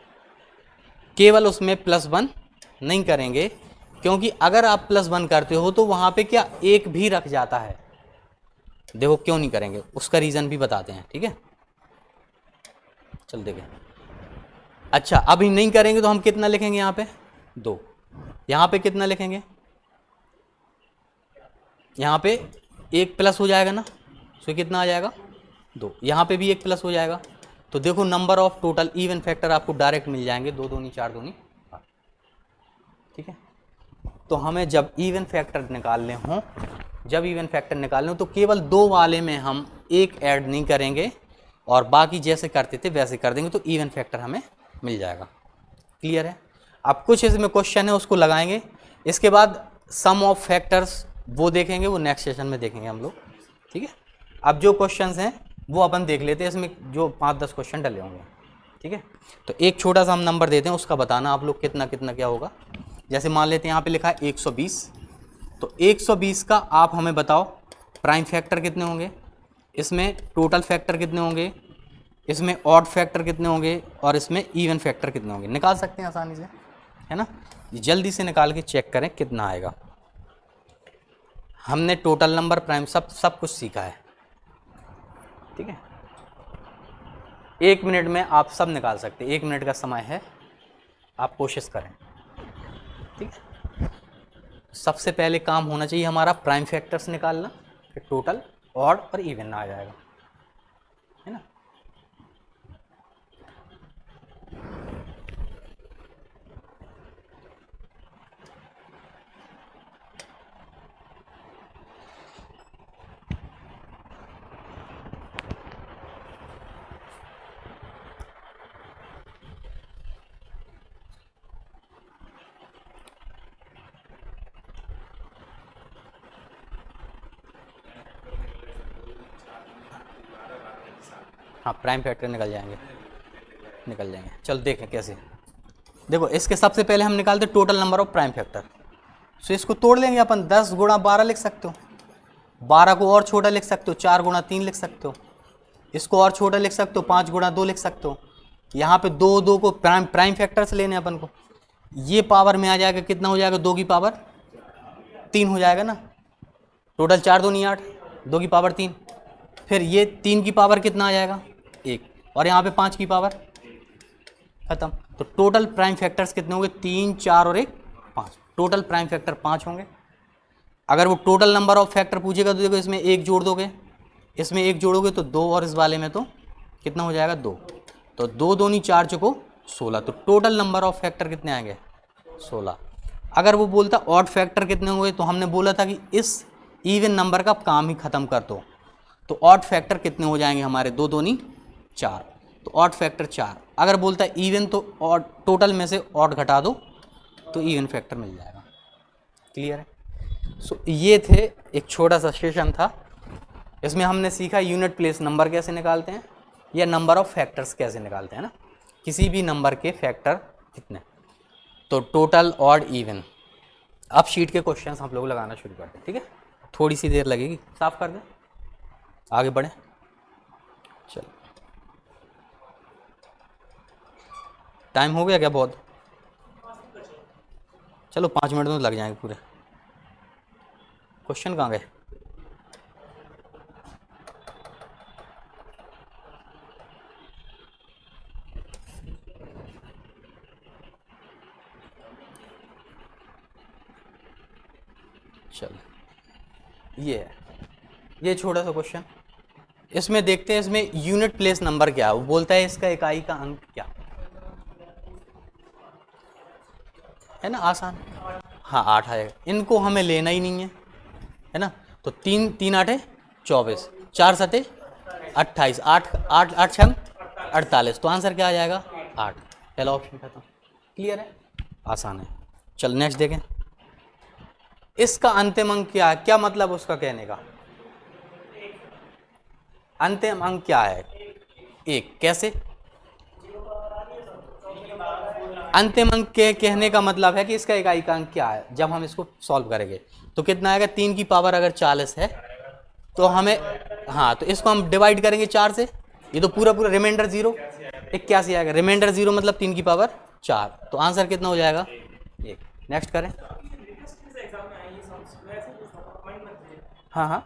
[SPEAKER 1] केवल उसमें +1 नहीं करेंगे, क्योंकि अगर आप +1 करते हो तो वहां पे क्या 1 भी रख जाता है। देखो क्यों नहीं करेंगे, उसका रीज़न भी बताते हैं। ठीक है, चल देखें। अच्छा, अभी नहीं करेंगे तो हम कितना लिखेंगे यहाँ पे? 2। यहाँ पे कितना लिखेंगे? यहाँ पे 1 प्लस हो जाएगा ना, तो कितना आ जाएगा? 2। यहाँ पे भी 1 प्लस हो जाएगा। तो देखो number of total even factor आपको डायरेक्ट मिल जाएंगे, 2 दूनी 4 दूनी 8। ठीक है, तो हमें जब इवन फैक्टर निकालने हों, तो केवल 2 वाले में हम 1 ऐड नहीं करेंगे और बाकी जैसे करते थे वैसे कर देंगे, तो इवन फैक्टर हमें मिल जाएगा। क्लियर है? अब कुछ इसमें क्वेश्चन है उसको लगाएंगे, इसके बाद सम ऑफ फैक्टर्स वो देखेंगे, वो नेक्स्ट सेशन में देखेंगे हम लोग। ठीक है, अब जो क्वेश्चंस हैं वो अपन देख लेते हैं, इसमें जो 5-10 क्वेश्चन डले होंगे। ठीक है, तो एक छोटा सा हम नंबर देते हैं, उसका बताना आप लोग कितना कितना क्या होगा। जैसे मान लेते हैं यहाँ पे लिखा है 120, तो 120 का आप हमें बताओ प्राइम फैक्टर कितने होंगे, इसमें टोटल फैक्टर कितने होंगे, इसमें ऑड फैक्टर कितने होंगे, और इसमें इवन फैक्टर कितने होंगे। निकाल सकते हैं आसानी से, है ना? जल्दी से निकाल के चेक करें कितना आएगा। हमने टोटल नंबर, प्राइम, सब कुछ सीखा है। ठीक है, 1 मिनट में आप सब निकाल सकते हैं, 1 मिनट का समय है, आप कोशिश करें। ठीक है, सबसे पहले काम होना चाहिए हमारा प्राइम फैक्टर्स निकालना, फिर टोटल, ऑड और इवन आ जाएगा, है ना? हाँ प्राइम फैक्टर निकल जाएंगे। चल देखें कैसे। देखो इसके सबसे पहले हम निकालते total number of prime factor. So इसको तोड़ लेंगे अपन, 10 गुणा 12 लिख सकते हो, 12 को और छोटा लिख सकते हो, 4 गुणा 3 लिख सकते हो, इसको और छोटा लिख सकते हो, 5 गुणा 2 लिख सकते हो। यहाँ पे 2 को प्राइम फैक्टर से लेने अपन को, ये पावर में आ जाएगा, कितना हो जाएगा, 2 की पावर 3 हो जाएगा ना। टोटल 4 2 नहीं 8, 2 की पावर 3। फिर ये 3 की पावर कितना आ जाएगा, 1, और यहाँ पे 5 की पावर, खत्म। तो टोटल प्राइम फैक्टर्स कितने होंगे, 3 4 और 1 5। टोटल प्राइम फैक्टर 5 होंगे। अगर वो टोटल नंबर ऑफ फैक्टर पूछेगा तो देखो इसमें 1 जोड़ दोगे, इसमें 1 जोड़ोगे तो 2, और इस वाले में तो कितना हो जाएगा, 2। तो 2 2 नहीं 4 चुको 16। तो टोटल नंबर ऑफ फैक्टर कितने आएंगे, 16। अगर वो बोलता ऑड फैक्टर कितने हुए, तो हमने बोला था कि इस इवन नंबर का काम ही खत्म कर दो। तो ऑड फैक्टर कितने हो जाएंगे हमारे, 2 2 नहीं 4। तो ऑड फैक्टर 4। अगर बोलता है इवन तो ऑड, टोटल में से ऑड घटा दो तो इवन फैक्टर मिल जाएगा। क्लियर है। सो ये थे एक छोटा सा सेशन था, इसमें हमने सीखा यूनिट प्लेस नंबर कैसे निकालते हैं या नंबर ऑफ फैक्टर्स कैसे निकालते हैं ना, किसी भी नंबर के फैक्टर कितने। तो टोटल ऑड इवन। अब शीट के क्वेश्चंस हम लोग लगाना शुरू करते हैं, ठीक है। थोड़ी सी देर लगेगी, साफ कर दें, आगे बढ़ें। चलो टाइम हो गया क्या बहुत, चलो 5 मिनट में लग जाएंगे पूरे। क्वेश्चन कहाँ गए, चलो ये छोटा सा क्वेश्चन, इसमें देखते हैं इसमें यूनिट प्लेस नंबर क्या है। वो बोलता है इसका इकाई का अंक क्या है ना, आसान। हाँ 8 आएगा, इनको हमें लेना ही नहीं है ना। तो 3 3 8 24, 4 7 28, 8 8 8 6 48। तो आंसर क्या आ जाएगा, 8। पहला ऑप्शन खत्म। क्लियर है, आसान है। चल नेक्स्ट देखें, इसका अंतिम अंक क्या है, क्या मतलब उसका कहने का, अंतिम अंक क्या है, 1। कैसे, अंतिम अंक के कहने का मतलब है कि इसका इकाई का अंक क्या है। जब हम इसको सॉल्व करेंगे तो कितना आएगा, 3 की पावर अगर 40 है तो हमें, हाँ तो इसको हम डिवाइड करेंगे 4 से, ये तो पूरा पूरा रिमाइंडर 0, 81 आएगा। रिमाइंडर 0 मतलब 3 की पावर 4। तो आंसर कितना हो जाएगा, 1। नेक्स्ट करें। हाँ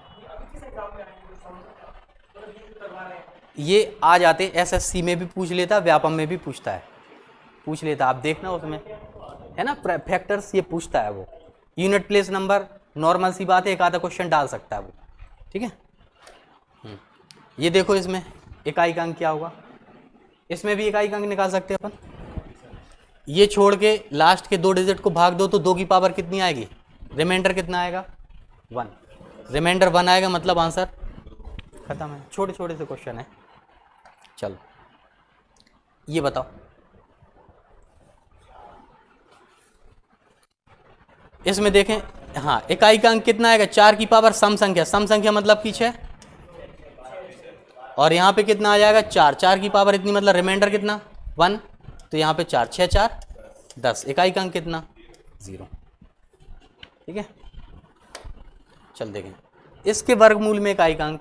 [SPEAKER 1] ये आ जाते, एसएससी में भी पूछ लेता, व्यापम में भी पूछता है, पूछ लेता, आप देखना उसमें है ना, फैक्टर्स ये पूछता है वो। यूनिट प्लेस नंबर नॉर्मल सी बात है, एक आधा क्वेश्चन डाल सकता है वो, ठीक है। ये देखो इसमें इकाई का अंक क्या होगा, इसमें भी इकाई का अंक निकाल सकते हैं अपन। ये छोड़ के लास्ट के 2 डिजिट को भाग दो तो 2 की पावर कितनी आएगी, रिमाइंडर कितना आएगा, 1। रिमाइंडर 1 आएगा मतलब आंसर खत्म है। छोटे छोटे से क्वेश्चन है। चलो ये बताओ, इसमें देखें, हाँ इकाई का अंक कितना आएगा, 4 की पावर सम संख्या, सम संख्या मतलब की 6, और यहाँ पे कितना आ जाएगा, 4, 4 की पावर इतनी मतलब रिमाइंडर कितना, 1। तो यहाँ पे 4 6 4 10, इकाई का अंक कितना, 0। ठीक है। चल देखें, इसके वर्गमूल में इकाई का अंक